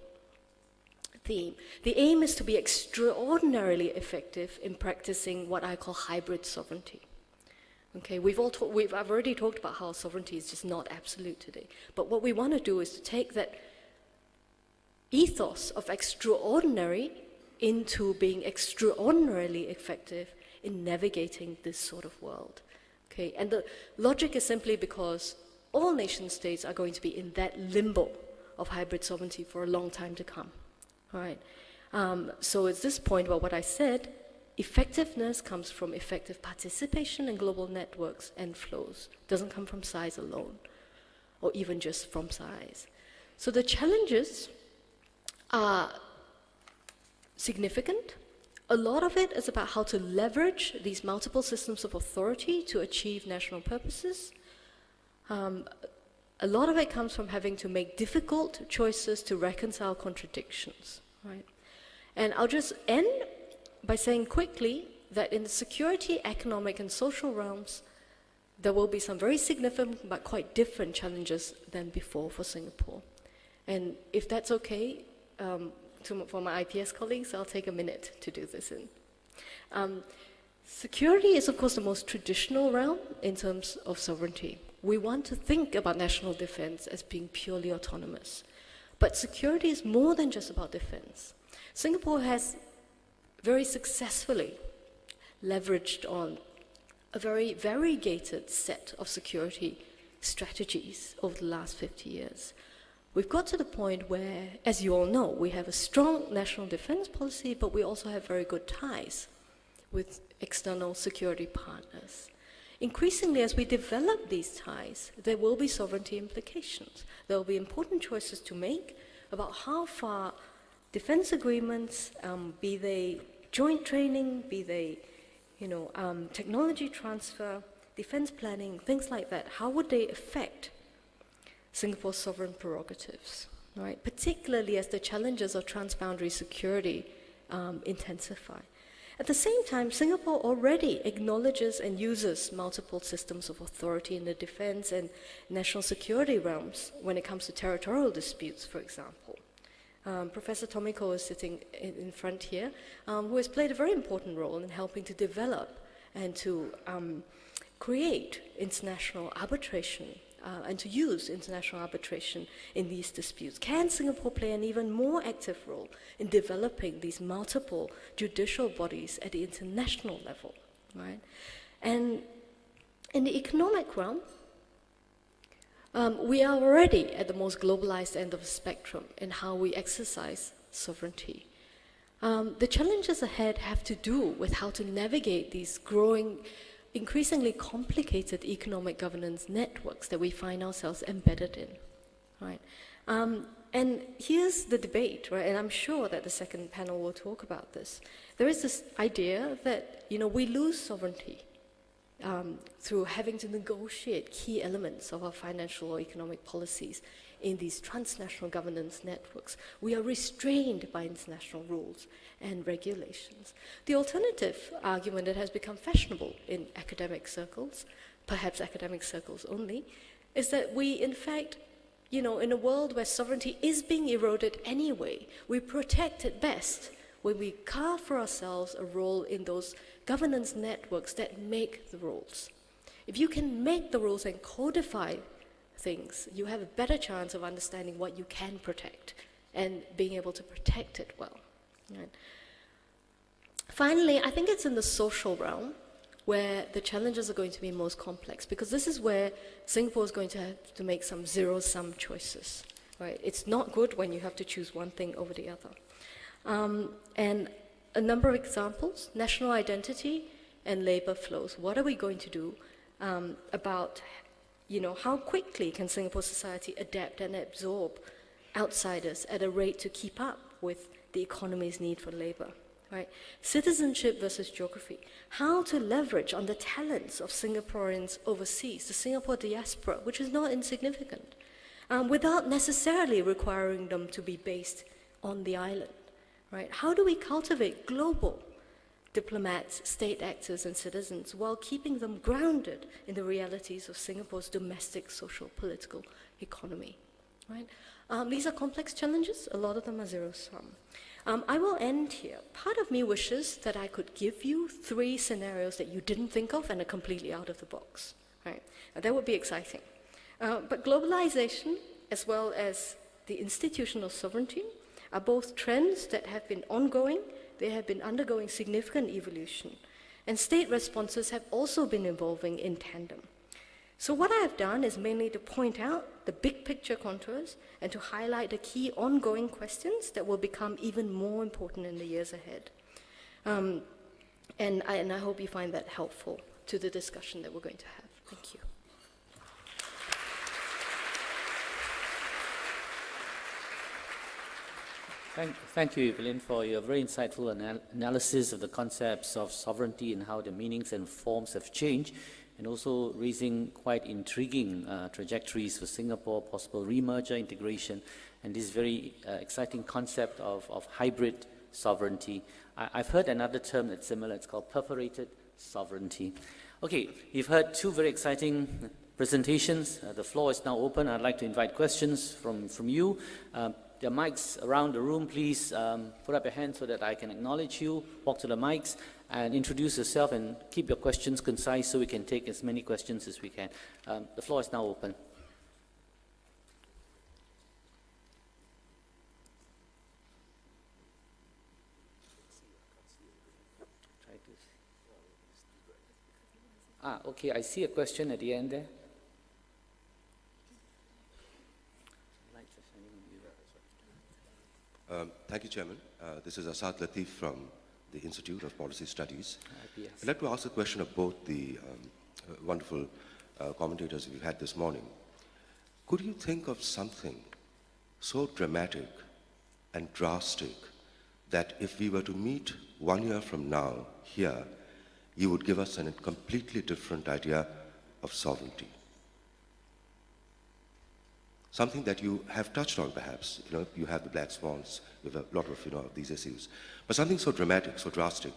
theme. The aim is to be extraordinarily effective in practicing what I call hybrid sovereignty. Okay, I've already talked about how sovereignty is just not absolute today. But what we want to do is to take that ethos of extraordinary into being extraordinarily effective in navigating this sort of world. Okay, and the logic is simply because all nation states are going to be in that limbo of hybrid sovereignty for a long time to come. All right. So at this point, well, what I said, effectiveness comes from effective participation in global networks and flows. It doesn't come from size alone, or even just from size. So the challenges are significant. A lot of it is about how to leverage these multiple systems of authority to achieve national purposes. A lot of it comes from having to make difficult choices to reconcile contradictions, right? And I'll just end by saying quickly that in the security, economic, and social realms, there will be some very significant but quite different challenges than before for Singapore. And if that's okay, for my IPS colleagues, I'll take a minute to do this in. Security is, of course, the most traditional realm in terms of sovereignty. We want to think about national defense as being purely autonomous. But security is more than just about defense. Singapore has very successfully leveraged on a very variegated set of security strategies over the last 50 years. We've got to the point where, as you all know, we have a strong national defense policy, but we also have very good ties with external security partners. Increasingly, as we develop these ties, there will be sovereignty implications. There will be important choices to make about how far defense agreements, be they joint training, be they technology transfer, defense planning, things like that, how would they affect Singapore's sovereign prerogatives, right? Particularly as the challenges of transboundary security intensify. At the same time, Singapore already acknowledges and uses multiple systems of authority in the defense and national security realms when it comes to territorial disputes, for example. Professor Tomiko is sitting in front here, who has played a very important role in helping to develop and to create international arbitration and to use international arbitration in these disputes. Can Singapore play an even more active role in developing these multiple judicial bodies at the international level, right? And in the economic realm, we are already at the most globalized end of the spectrum in how we exercise sovereignty. The challenges ahead have to do with how to navigate these growing, increasingly complicated economic governance networks that we find ourselves embedded in, right? And here's the debate, right? And I'm sure that the second panel will talk about this. There is this idea that, we lose sovereignty through having to negotiate key elements of our financial or economic policies in these transnational governance networks. We are restrained by international rules and regulations. The alternative argument that has become fashionable in academic circles, perhaps academic circles only, is that we, in fact, in a world where sovereignty is being eroded anyway, we protect it best when we carve for ourselves a role in those governance networks that make the rules. If you can make the rules and codify things, you have a better chance of understanding what you can protect and being able to protect it well. Right? Finally, I think it's in the social realm where the challenges are going to be most complex, because this is where Singapore is going to have to make some zero-sum choices. Right? It's not good when you have to choose one thing over the other. And a number of examples: national identity and labor flows. What are we going to do about, how quickly can Singapore society adapt and absorb outsiders at a rate to keep up with the economy's need for labor. Right? Citizenship versus geography. How to leverage on the talents of Singaporeans overseas, the Singapore diaspora, which is not insignificant, without necessarily requiring them to be based on the island. Right? How do we cultivate global diplomats, state actors, and citizens while keeping them grounded in the realities of Singapore's domestic, social, political economy? Right? These are complex challenges. A lot of them are zero-sum. I will end here. Part of me wishes that I could give you 3 scenarios that you didn't think of and are completely out of the box. Right? Now, that would be exciting. But globalization, as well as the institutional sovereignty, are both trends that have been ongoing. They have been undergoing significant evolution. And state responses have also been evolving in tandem. So what I have done is mainly to point out the big picture contours and to highlight the key ongoing questions that will become even more important in the years ahead. And I hope you find that helpful to the discussion that we're going to have. Thank you. Thank you, Evelyn, for your very insightful analysis of the concepts of sovereignty and how the meanings and forms have changed, and also raising quite intriguing trajectories for Singapore, possible remerger integration, and this very exciting concept of hybrid sovereignty. I've heard another term that's similar. It's called perforated sovereignty. Okay, you've heard 2 very exciting presentations. The floor is now open. I'd like to invite questions from you. There are mics around the room. Please put up your hand so that I can acknowledge you. Walk to the mics and introduce yourself and keep your questions concise so we can take as many questions as we can. The floor is now open. Okay, I see a question at the end there. Thank you, Chairman. This is Asad Latif from the Institute of Policy Studies. Yes. I'd like to ask a question of both the wonderful commentators we've had this morning. Could you think of something so dramatic and drastic that if we were to meet 1 year from now here, you would give us a completely different idea of sovereignty? Something that you have touched on, perhaps. You have the black swans, you have a lot of these issues. But something so dramatic, so drastic,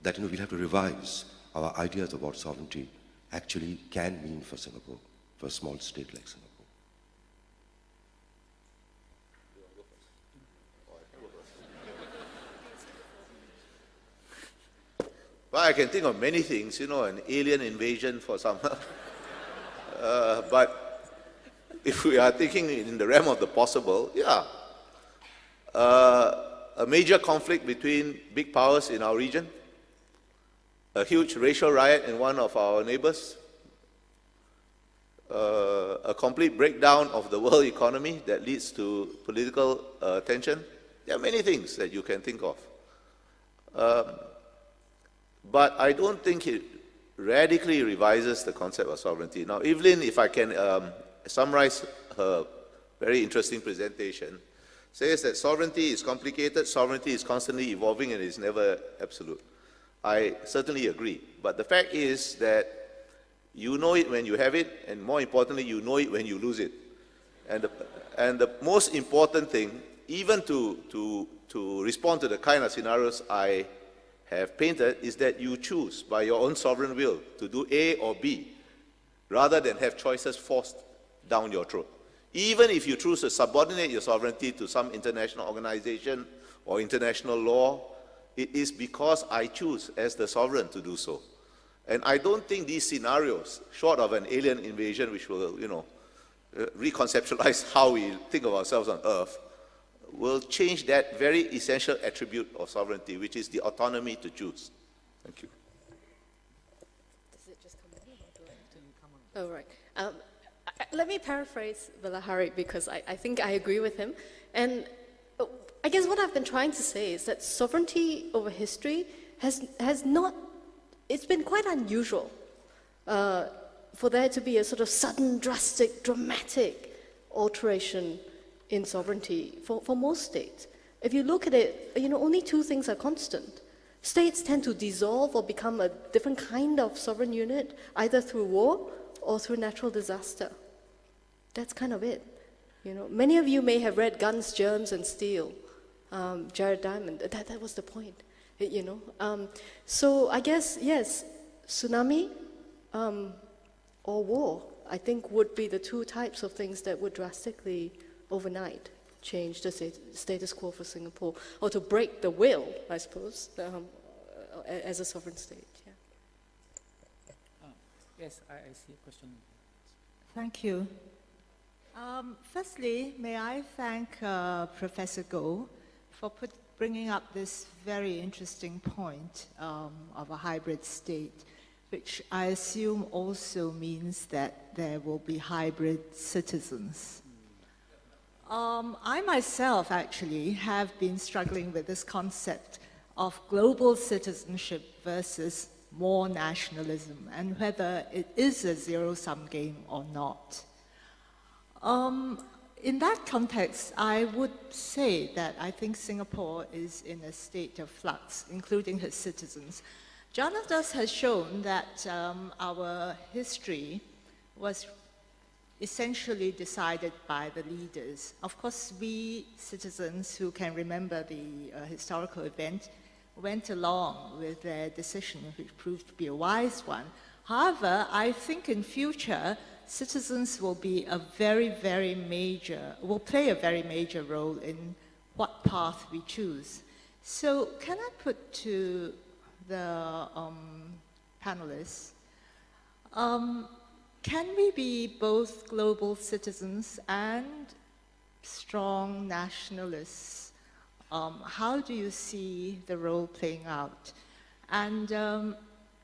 that we'll have to revise our ideas of what sovereignty actually can mean for Singapore, for a small state like Singapore. Well, I can think of many things, an alien invasion for some. But if we are thinking in the realm of the possible, a major conflict between big powers in our region, a huge racial riot in one of our neighbors, a complete breakdown of the world economy that leads to political tension. There are many things that you can think of. But I don't think it radically revises the concept of sovereignty. Now, Evelyn, if I can summarize her very interesting presentation, says that sovereignty is complicated, sovereignty is constantly evolving, and is never absolute. I certainly agree. But the fact is that you know it when you have it, and more importantly, you know it when you lose it. And the most important thing, even to respond to the kind of scenarios I have painted, is that you choose by your own sovereign will to do A or B, rather than have choices forced down your throat. Even if you choose to subordinate your sovereignty to some international organization or international law, it is because I choose as the sovereign to do so. And I don't think these scenarios, short of an alien invasion, which will, reconceptualize how we think of ourselves on Earth, will change that very essential attribute of sovereignty, which is the autonomy to choose. Thank you. Does it just come in, or do I have to? Oh, right. Let me paraphrase Bilahari, because I think I agree with him. And I guess what I've been trying to say is that sovereignty over history has not, it's been quite unusual for there to be a sort of sudden, drastic, dramatic alteration in sovereignty for most states. If you look at it, only two things are constant. States tend to dissolve or become a different kind of sovereign unit, either through war or through natural disaster. That's kind of it. Many of you may have read Guns, Germs, and Steel, Jared Diamond. That was the point, So I guess, yes, tsunami or war, I think, would be the two types of things that would drastically, overnight, change the status quo for Singapore, or to break the will, I suppose, as a sovereign state. Yeah. Yes, I see a question. Thank you. Firstly, may I thank Professor Goh for bringing up this very interesting point of a hybrid state, which I assume also means that there will be hybrid citizens. I myself actually have been struggling with this concept of global citizenship versus more nationalism, and whether it is a zero-sum game or not. In that context, I would say that I think Singapore is in a state of flux, including its citizens. Jonathan has shown that our history was essentially decided by the leaders. Of course, we citizens who can remember the historical event went along with their decision, which proved to be a wise one. However, I think in future, citizens will be will play a very major role in what path we choose. So can I put to the panelists, can we be both global citizens and strong nationalists? How do you see the role playing out? And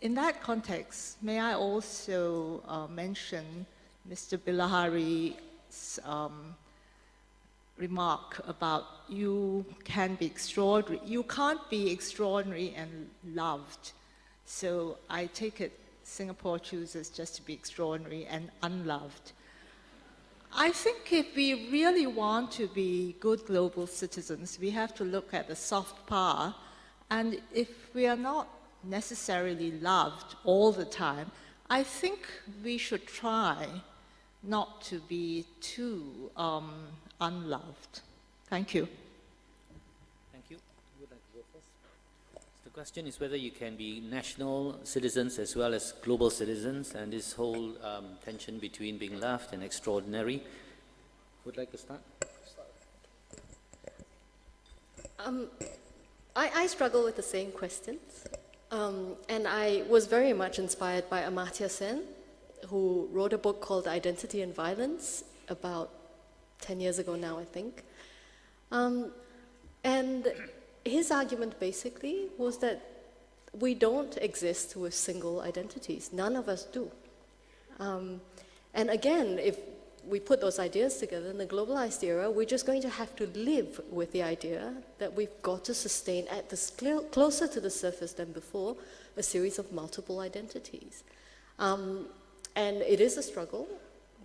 in that context, may I also mention Mr. Bilahari's remark about you can't be extraordinary and loved. So I take it Singapore chooses just to be extraordinary and unloved. I think if we really want to be good global citizens, we have to look at the soft power, and if we are not necessarily loved all the time, I think we should try not to be too unloved. Thank you. Thank you. Who would like to go first? The question is whether you can be national citizens as well as global citizens, and this whole tension between being loved and extraordinary. Who would like to start? I struggle with the same questions. And I was very much inspired by Amartya Sen, who wrote a book called Identity and Violence about 10 years ago now, I think. And his argument basically was that we don't exist with single identities. None of us do. And again, if we put those ideas together in the globalized era, we're just going to have to live with the idea that we've got to sustain at the closer to the surface than before a series of multiple identities. And it is a struggle,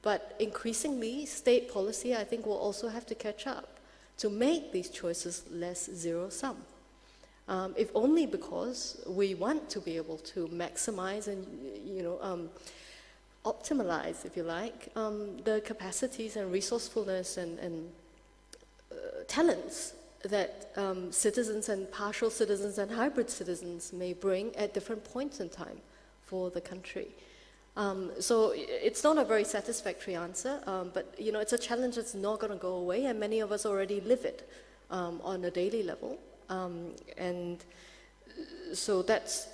but increasingly state policy, I think, will also have to catch up to make these choices less zero-sum. If only because we want to be able to maximize and, optimalize, if you like, the capacities and resourcefulness and talents that citizens and partial citizens and hybrid citizens may bring at different points in time for the country. So it's not a very satisfactory answer, but it's a challenge that's not going to go away, and many of us already live it on a daily level. And so that's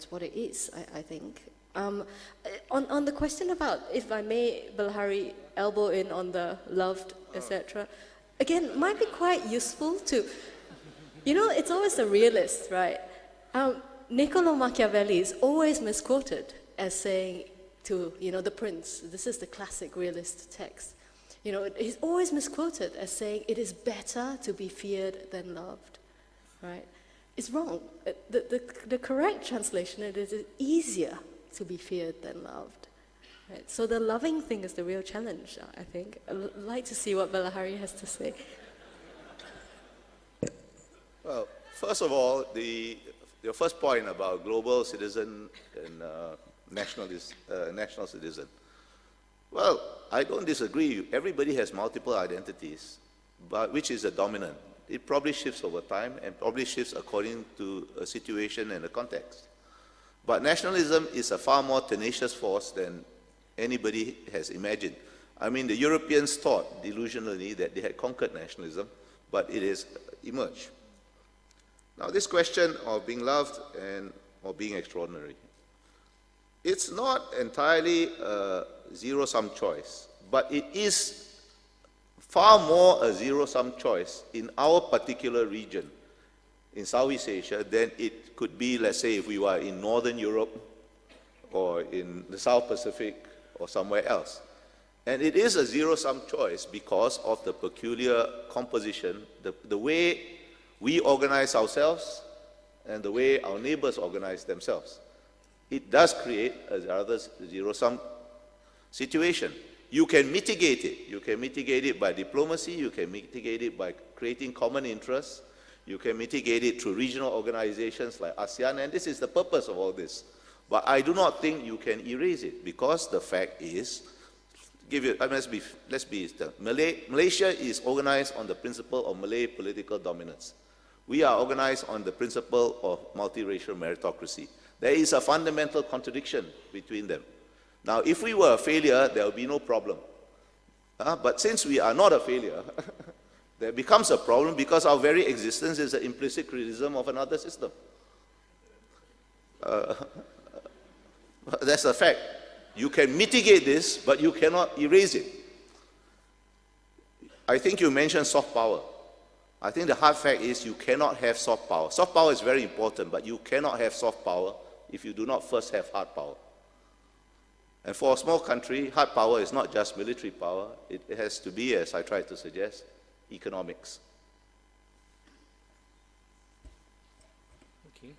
what it is, I think. On the question about, if I may, Bilahari, elbow in on the loved, etc., again, it might be quite useful to, it's always the realist, right? Niccolo Machiavelli is always misquoted as saying to, the prince, this is the classic realist text, he's always misquoted as saying it is better to be feared than loved, right? It's wrong. The correct translation it is easier to be feared than loved. Right? So the loving thing is the real challenge, I think. I'd like to see what Bilahari has to say. First of all, your first point about global citizen and national citizen. Well, I don't disagree. Everybody has multiple identities, but which is the dominant? It probably shifts over time and probably shifts according to a situation and a context. But nationalism is a far more tenacious force than anybody has imagined. I mean, the Europeans thought delusionally that they had conquered nationalism, but it has emerged. Now, this question of being loved or being extraordinary, it's not entirely a zero-sum choice, but it is far more a zero-sum choice in our particular region in Southeast Asia than it could be, let's say, if we were in Northern Europe or in the South Pacific or somewhere else. And it is a zero-sum choice because of the peculiar composition, the way we organize ourselves and the way our neighbors organize themselves. It does create a rather zero-sum situation. You can mitigate it. You can mitigate it by diplomacy. You can mitigate it by creating common interests. You can mitigate it through regional organizations like ASEAN, and this is the purpose of all this. But I do not think you can erase it, because the fact is, let's be Malaysia is organized on the principle of Malay political dominance. We are organized on the principle of multiracial meritocracy. There is a fundamental contradiction between them. Now, if we were a failure, there would be no problem. But since we are not a failure, there becomes a problem because our very existence is an implicit criticism of another system. That's a fact. You can mitigate this, but you cannot erase it. I think you mentioned soft power. I think the hard fact is you cannot have soft power. Soft power is very important, but you cannot have soft power if you do not first have hard power. And for a small country, hard power is not just military power. It has to be, as I tried to suggest, economics. Okay.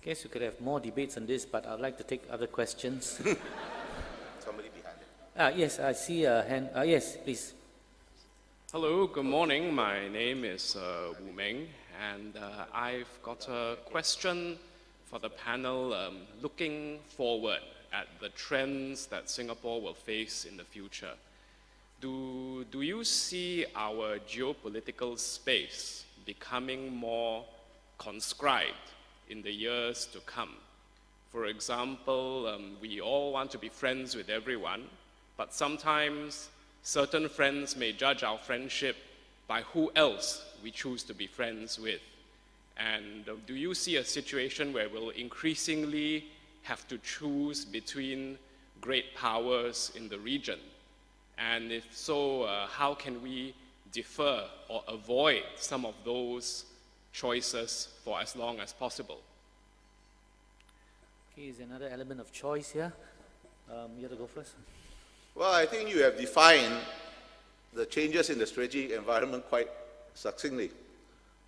Guess we could have more debates on this, but I'd like to take other questions. Somebody behind it. Yes, I see a hand. Yes, please. Hello, good morning. My name is Wu Ming, and I've got a question for the panel looking forward at the trends that Singapore will face in the future. Do you see our geopolitical space becoming more conscribed in the years to come? For example, we all want to be friends with everyone, but sometimes certain friends may judge our friendship by who else we choose to be friends with. And do you see a situation where we'll increasingly have to choose between great powers in the region? And if so, how can we defer or avoid some of those choices for as long as possible? Okay, is there another element of choice here? You have to go first. Well, I think you have defined the changes in the strategic environment quite succinctly.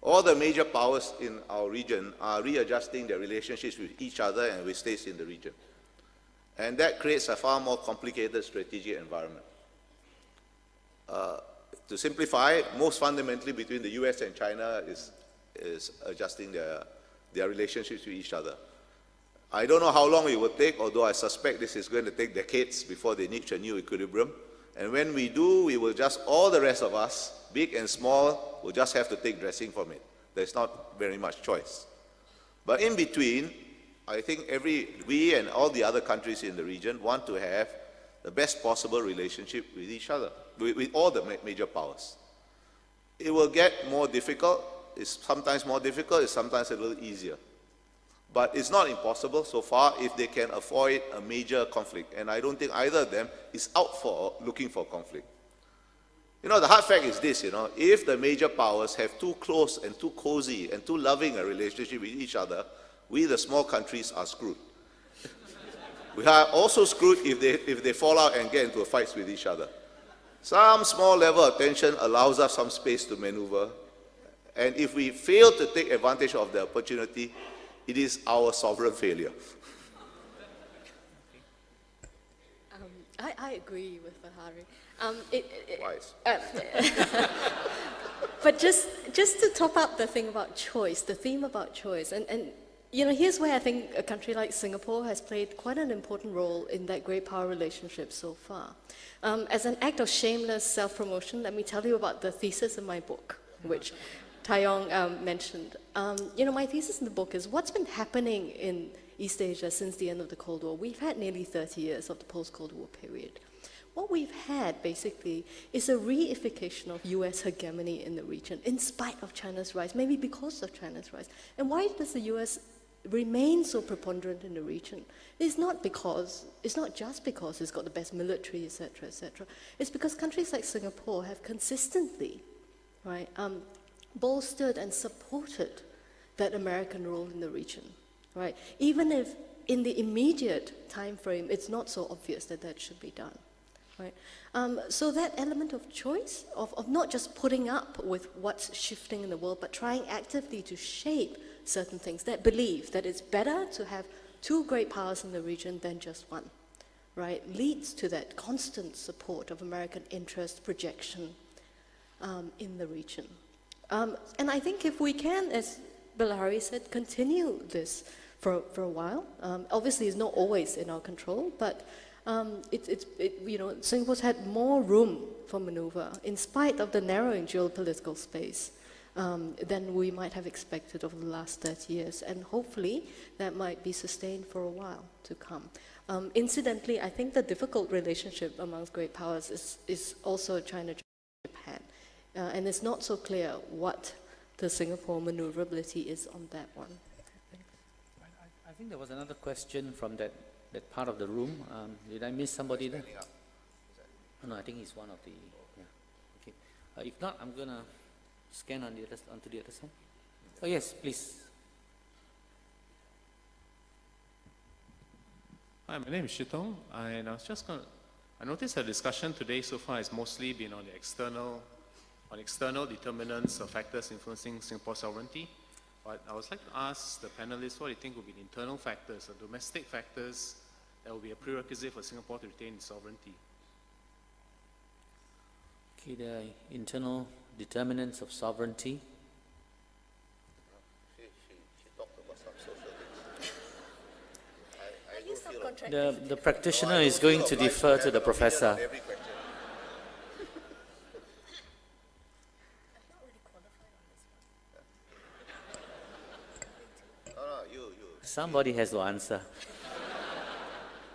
All the major powers in our region are readjusting their relationships with each other and with states in the region. And that creates a far more complicated strategic environment. To simplify, most fundamentally between the US and China is adjusting their relationships with each other. I don't know how long it will take, although I suspect this is going to take decades before they reach a new equilibrium. And when we do, we will just, all the rest of us, big and small, will just have to take dressing from it. There's not very much choice. But in between, I think we and all the other countries in the region want to have the best possible relationship with each other, with all the major powers. It will get more difficult. It's sometimes more difficult. It's sometimes a little easier. But it's not impossible so far if they can avoid a major conflict. And I don't think either of them is out for looking for conflict. You know, the hard fact is this, if the major powers have too close and too cozy and too loving a relationship with each other, we, the small countries, are screwed. We are also screwed if they fall out and get into fights with each other. Some small level of tension allows us some space to maneuver. And if we fail to take advantage of the opportunity, it is our sovereign failure. I agree with Bahari. Wise. But just to top up the thing about choice, the theme about choice, and you know, here's where I think a country like Singapore has played quite an important role in that great power relationship so far. As an act of shameless self-promotion, let me tell you about the thesis in my book, which Taeyong mentioned. You know, my thesis in the book is what's been happening in East Asia since the end of the Cold War. We've had nearly 30 years of the post-Cold War period. What we've had, basically, is a reification of US hegemony in the region, in spite of China's rise, maybe because of China's rise. And why does the US remain so preponderant in the region? It's not just because it's got the best military, etc., etc. It's because countries like Singapore have consistently, right, bolstered and supported that American role in the region, right? Even if in the immediate time frame, it's not so obvious that that should be done. Right? So that element of choice, of not just putting up with what's shifting in the world, but trying actively to shape certain things, that belief that it's better to have two great powers in the region than just one, right, leads to that constant support of American interest projection in the region. And I think if we can, as Bilahari said, continue this for a while, obviously it's not always in our control, but you know, Singapore's had more room for maneuver in spite of the narrowing geopolitical space than we might have expected over the last 30 years. And hopefully that might be sustained for a while to come. Incidentally, I think the difficult relationship amongst great powers is also China-Japan. And it's not so clear what the Singapore maneuverability is on that one. I think there was another question from that part of the room. Did I miss somebody there? Oh, no, I think he's one of the, yeah. Okay. If not, I'm going to scan onto the other side. Oh, yes, please. Hi, my name is Shitong, and I noticed the discussion today so far has mostly been on the external determinants or factors influencing Singapore's sovereignty. But I would like to ask the panelists what do you think will be the internal factors or domestic factors that will be a prerequisite for Singapore to retain its sovereignty? Okay, the internal determinants of sovereignty. She talked about some social things. The practitioner is going to defer to the professor. Somebody has to answer.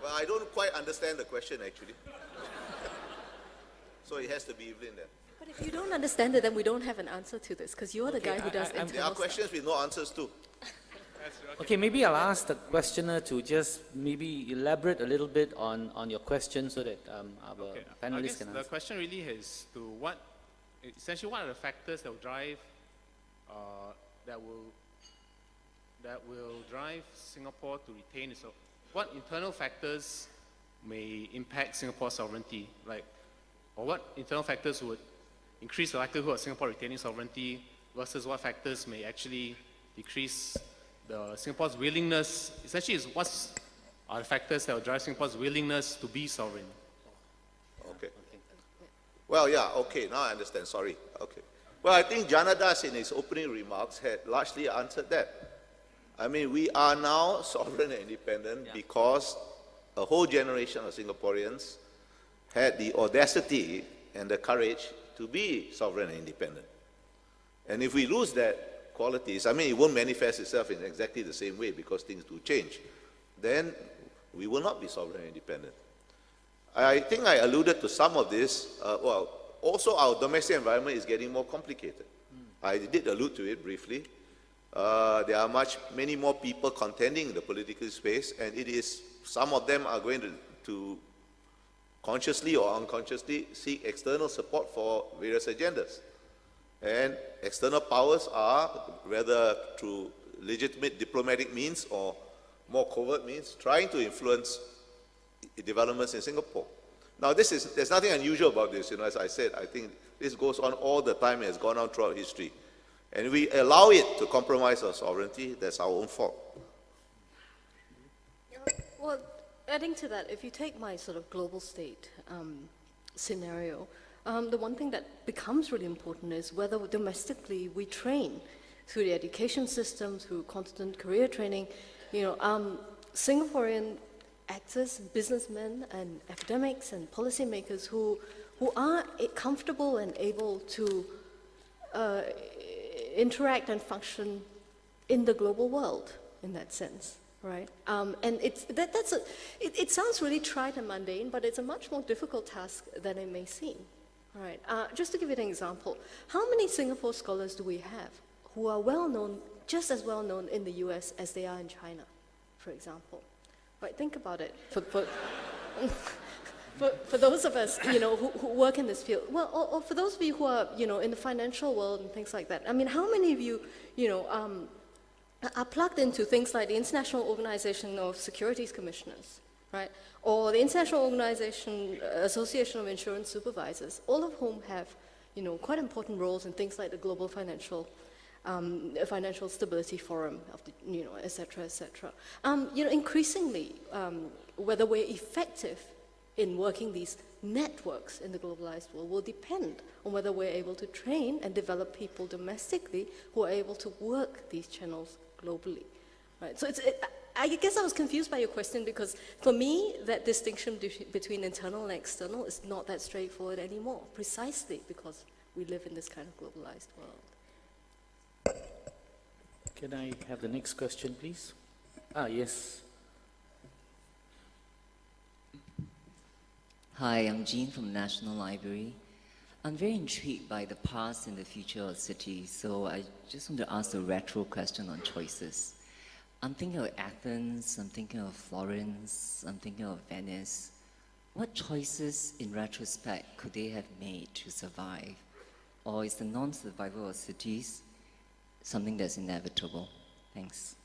Well, I don't quite understand the question, actually. So it has to be Evelyn then. But if you don't understand it, then we don't have an answer to this, because you're the guy who does internal There are questions with no answers too. Okay, maybe I'll ask the questioner to just maybe elaborate a little bit on your question so that our panelists can answer. The question really is to essentially what are the factors that will drive, that will drive Singapore to retain its, what internal factors may impact Singapore's sovereignty, or what internal factors would increase the likelihood of Singapore retaining sovereignty versus what factors may actually decrease Singapore's willingness, essentially what are the factors that will drive Singapore's willingness to be sovereign? Okay. Well, yeah, okay, now I understand, sorry. Okay. Well, I think Janadas in his opening remarks had largely answered that. I mean, we are now sovereign and independent because a whole generation of Singaporeans had the audacity and the courage to be sovereign and independent. And if we lose that qualities, I mean, it won't manifest itself in exactly the same way because things do change, then we will not be sovereign and independent. I think I alluded to some of this. Well, also our domestic environment is getting more complicated. I did allude to it briefly. There are many more people contending in the political space, and some of them are going to consciously or unconsciously seek external support for various agendas. And external powers are, whether through legitimate diplomatic means or more covert means, trying to influence developments in Singapore. Now, there's nothing unusual about this. As I said, I think this goes on all the time and has gone on throughout history. And we allow it to compromise our sovereignty, that's our own fault. Well, adding to that, if you take my sort of global state scenario, the one thing that becomes really important is whether domestically we train through the education system, through constant career training. Singaporean actors, businessmen, and academics and policymakers who are comfortable and able to interact and function in the global world in that sense, right? And it sounds really trite and mundane, but it's a much more difficult task than it may seem, right? Just to give you an example, how many Singapore scholars do we have who are well known, just as well known in the US as they are in China, for example? Right, think about it. For those of us, who work in this field, well, or for those of you who are, in the financial world and things like that, I mean, how many of you, are plugged into things like the International Organization of Securities Commissioners, right? Or the International Association of Insurance Supervisors, all of whom have, quite important roles in things like the Global Financial Stability Forum, et cetera, et cetera. Increasingly, whether we're effective in working these networks in the globalized world will depend on whether we're able to train and develop people domestically who are able to work these channels globally, right? So I guess I was confused by your question because for me, that distinction between internal and external is not that straightforward anymore, precisely because we live in this kind of globalized world. Can I have the next question, please? Yes. Hi, I'm Jean from the National Library. I'm very intrigued by the past and the future of cities, so I just want to ask a retro question on choices. I'm thinking of Athens, I'm thinking of Florence, I'm thinking of Venice. What choices, in retrospect, could they have made to survive? Or is the non-survival of cities something that's inevitable? Thanks.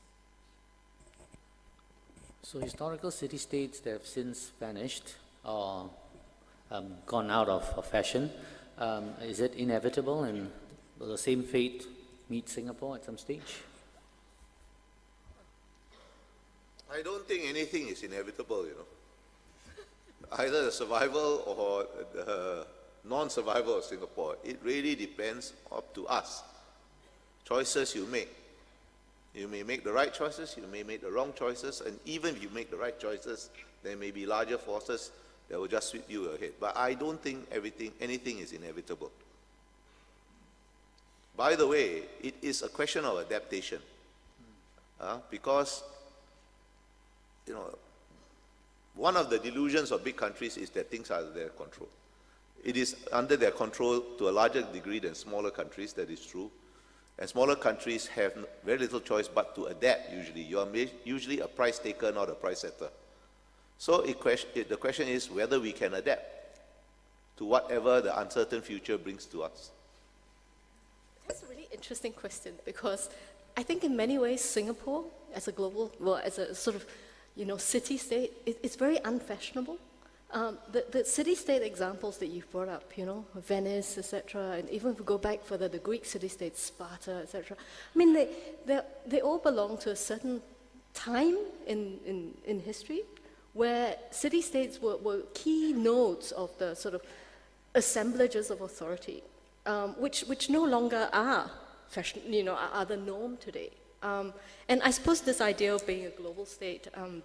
So historical city-states that have since vanished or gone out of fashion, is it inevitable, and will the same fate meet Singapore at some stage? I don't think anything is inevitable, Either the survival or the non-survival of Singapore. It really depends up to us. Choices you make. You may make the right choices, you may make the wrong choices, and even if you make the right choices, there may be larger forces that will just sweep you ahead. But I don't think anything is inevitable. By the way, it is a question of adaptation. Because, one of the delusions of big countries is that things are under their control. It is under their control to a larger degree than smaller countries, that is true. And smaller countries have very little choice but to adapt usually. You are usually a price taker, not a price setter. So the question is whether we can adapt to whatever the uncertain future brings to us. That's a really interesting question because I think in many ways Singapore, as a global, as a sort of, city-state, it's very unfashionable. The city-state examples that you've brought up, Venice, etc., and even if we go back further, the Greek city-states, Sparta, etc. I mean, they all belong to a certain time in history where city-states were key nodes of the sort of assemblages of authority, which no longer are fashion, are the norm today. And I suppose this idea of being a global state and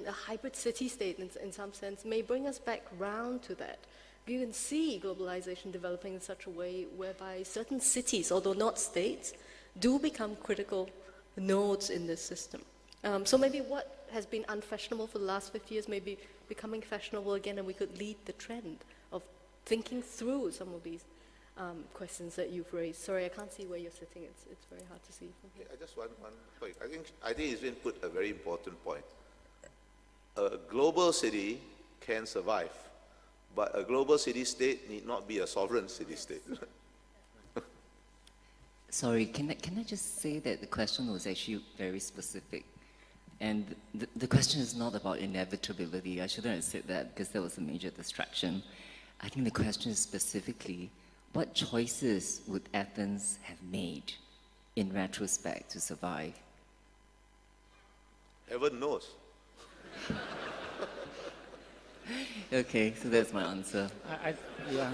a hybrid city-state in some sense may bring us back round to that. You can see globalization developing in such a way whereby certain cities, although not states, do become critical nodes in this system. So maybe what has been unfashionable for the last 50 years may be becoming fashionable again, and we could lead the trend of thinking through some of these questions that you've raised. Sorry, I can't see where you're sitting. It's very hard to see from here. I just one point. I think it's been put a very important point. A global city can survive, but a global city-state need not be a sovereign city-state. Sorry, can I just say that the question was actually very specific. And the question is not about inevitability. I shouldn't have said that because that was a major distraction. I think the question is specifically, what choices would Athens have made in retrospect to survive? Heaven knows. Okay, so that's my answer. Yeah.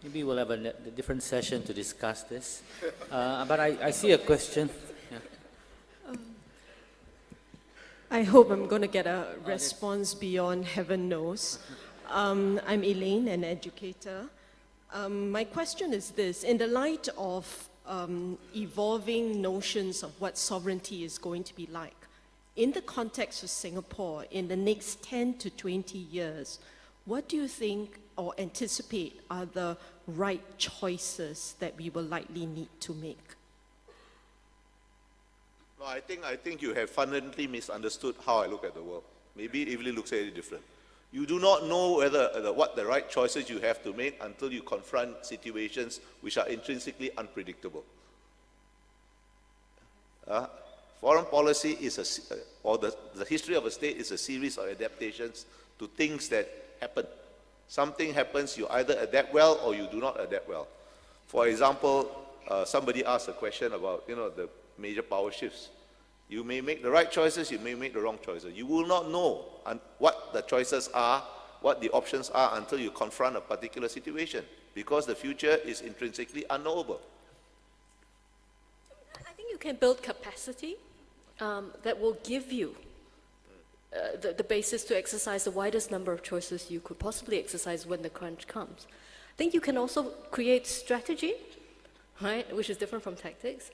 Maybe we'll have a different session to discuss this. But I see a question. Yeah. I hope I'm going to get a response beyond heaven knows. I'm Elaine, an educator. My question is this: in the light of evolving notions of what sovereignty is going to be like, in the context of Singapore, in the next 10 to 20 years, what do you think or anticipate are the right choices that we will likely need to make? No, I think you have fundamentally misunderstood how I look at the world. Maybe Evelyn looks at it different. You do not know what the right choices you have to make until you confront situations which are intrinsically unpredictable. Foreign policy is or the history of a state is a series of adaptations to things that happen. Something happens, you either adapt well or you do not adapt well. For example, somebody asked a question about the major power shifts. You may make the right choices, you may make the wrong choices. You will not know what the choices are, what the options are until you confront a particular situation, because the future is intrinsically unknowable. I think you can build capacity that will give you the basis to exercise the widest number of choices you could possibly exercise when the crunch comes. I think you can also create strategy, right, which is different from tactics,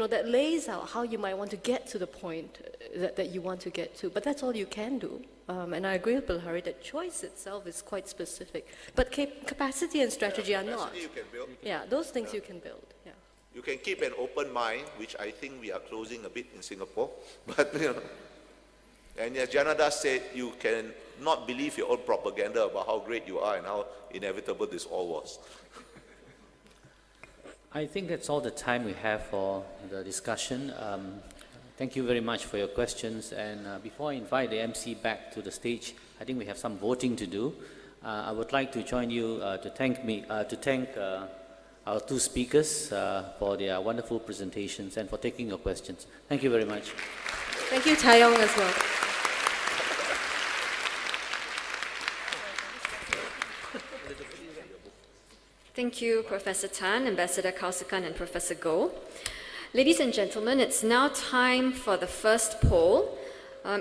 that lays out how you might want to get to the point that you want to get to. But that's all you can do. And I agree with Bilhari that choice itself is quite specific. But capacity and strategy are not. Capacity you can build. Yeah, those things you can build. Yeah. You can keep an open mind, which I think we are closing a bit in Singapore. But, and as Janada said, you can not believe your own propaganda about how great you are and how inevitable this all was. I think that's all the time we have for the discussion. Thank you very much for your questions. And before I invite the MC back to the stage, I think we have some voting to do. I would like to join you to thank our two speakers for their wonderful presentations and for taking your questions. Thank you very much. Thank you, Taeyong, as well. Thank you, Professor Tan, Ambassador Kausikan, and Professor Goh. Ladies and gentlemen, it's now time for the first poll.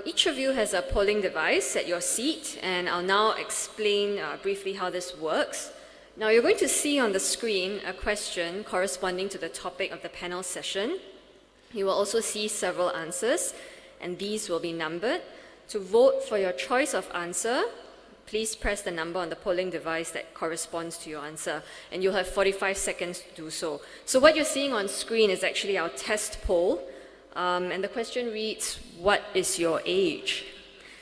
Each of you has a polling device at your seat, and I'll now explain briefly how this works. Now, you're going to see on the screen a question corresponding to the topic of the panel session. You will also see several answers, and these will be numbered. To vote for your choice of answer, please press the number on the polling device that corresponds to your answer, and you'll have 45 seconds to do so. So what you're seeing on screen is actually our test poll, and the question reads, what is your age?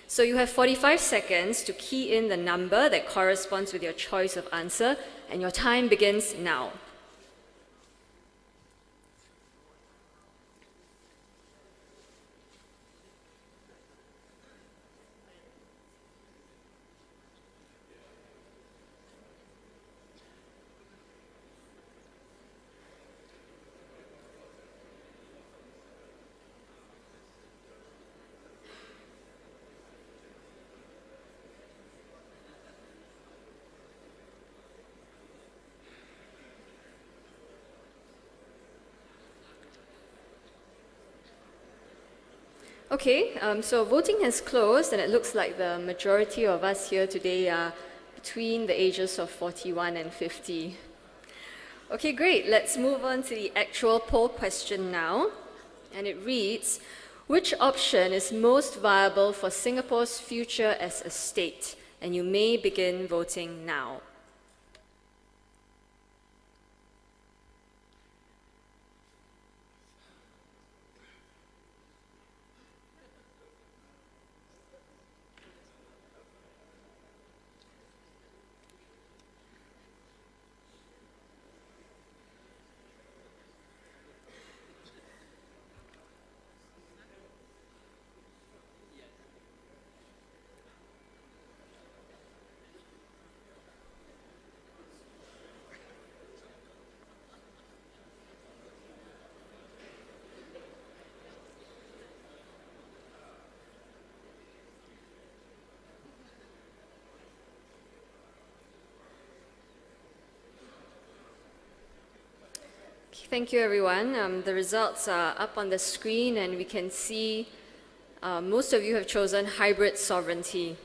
So you have 45 seconds to key in the number that corresponds with your choice of answer, and your time begins now. Okay, so voting has closed, and it looks like the majority of us here today are between the ages of 41 and 50. Okay, great. Let's move on to the actual poll question now. And it reads, which option is most viable for Singapore's future as a state? And you may begin voting now. Thank you, everyone. The results are up on the screen, and we can see most of you have chosen hybrid sovereignty.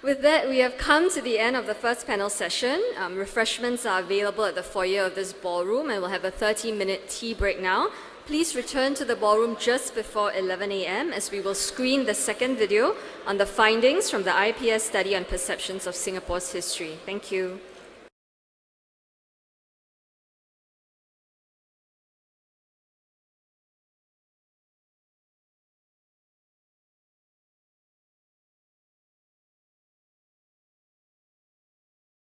With that, we have come to the end of the first panel session. Refreshments are available at the foyer of this ballroom, and we'll have a 30-minute tea break now. Please return to the ballroom just before 11 a.m. as we will screen the second video on the findings from the IPS study on perceptions of Singapore's history. Thank you.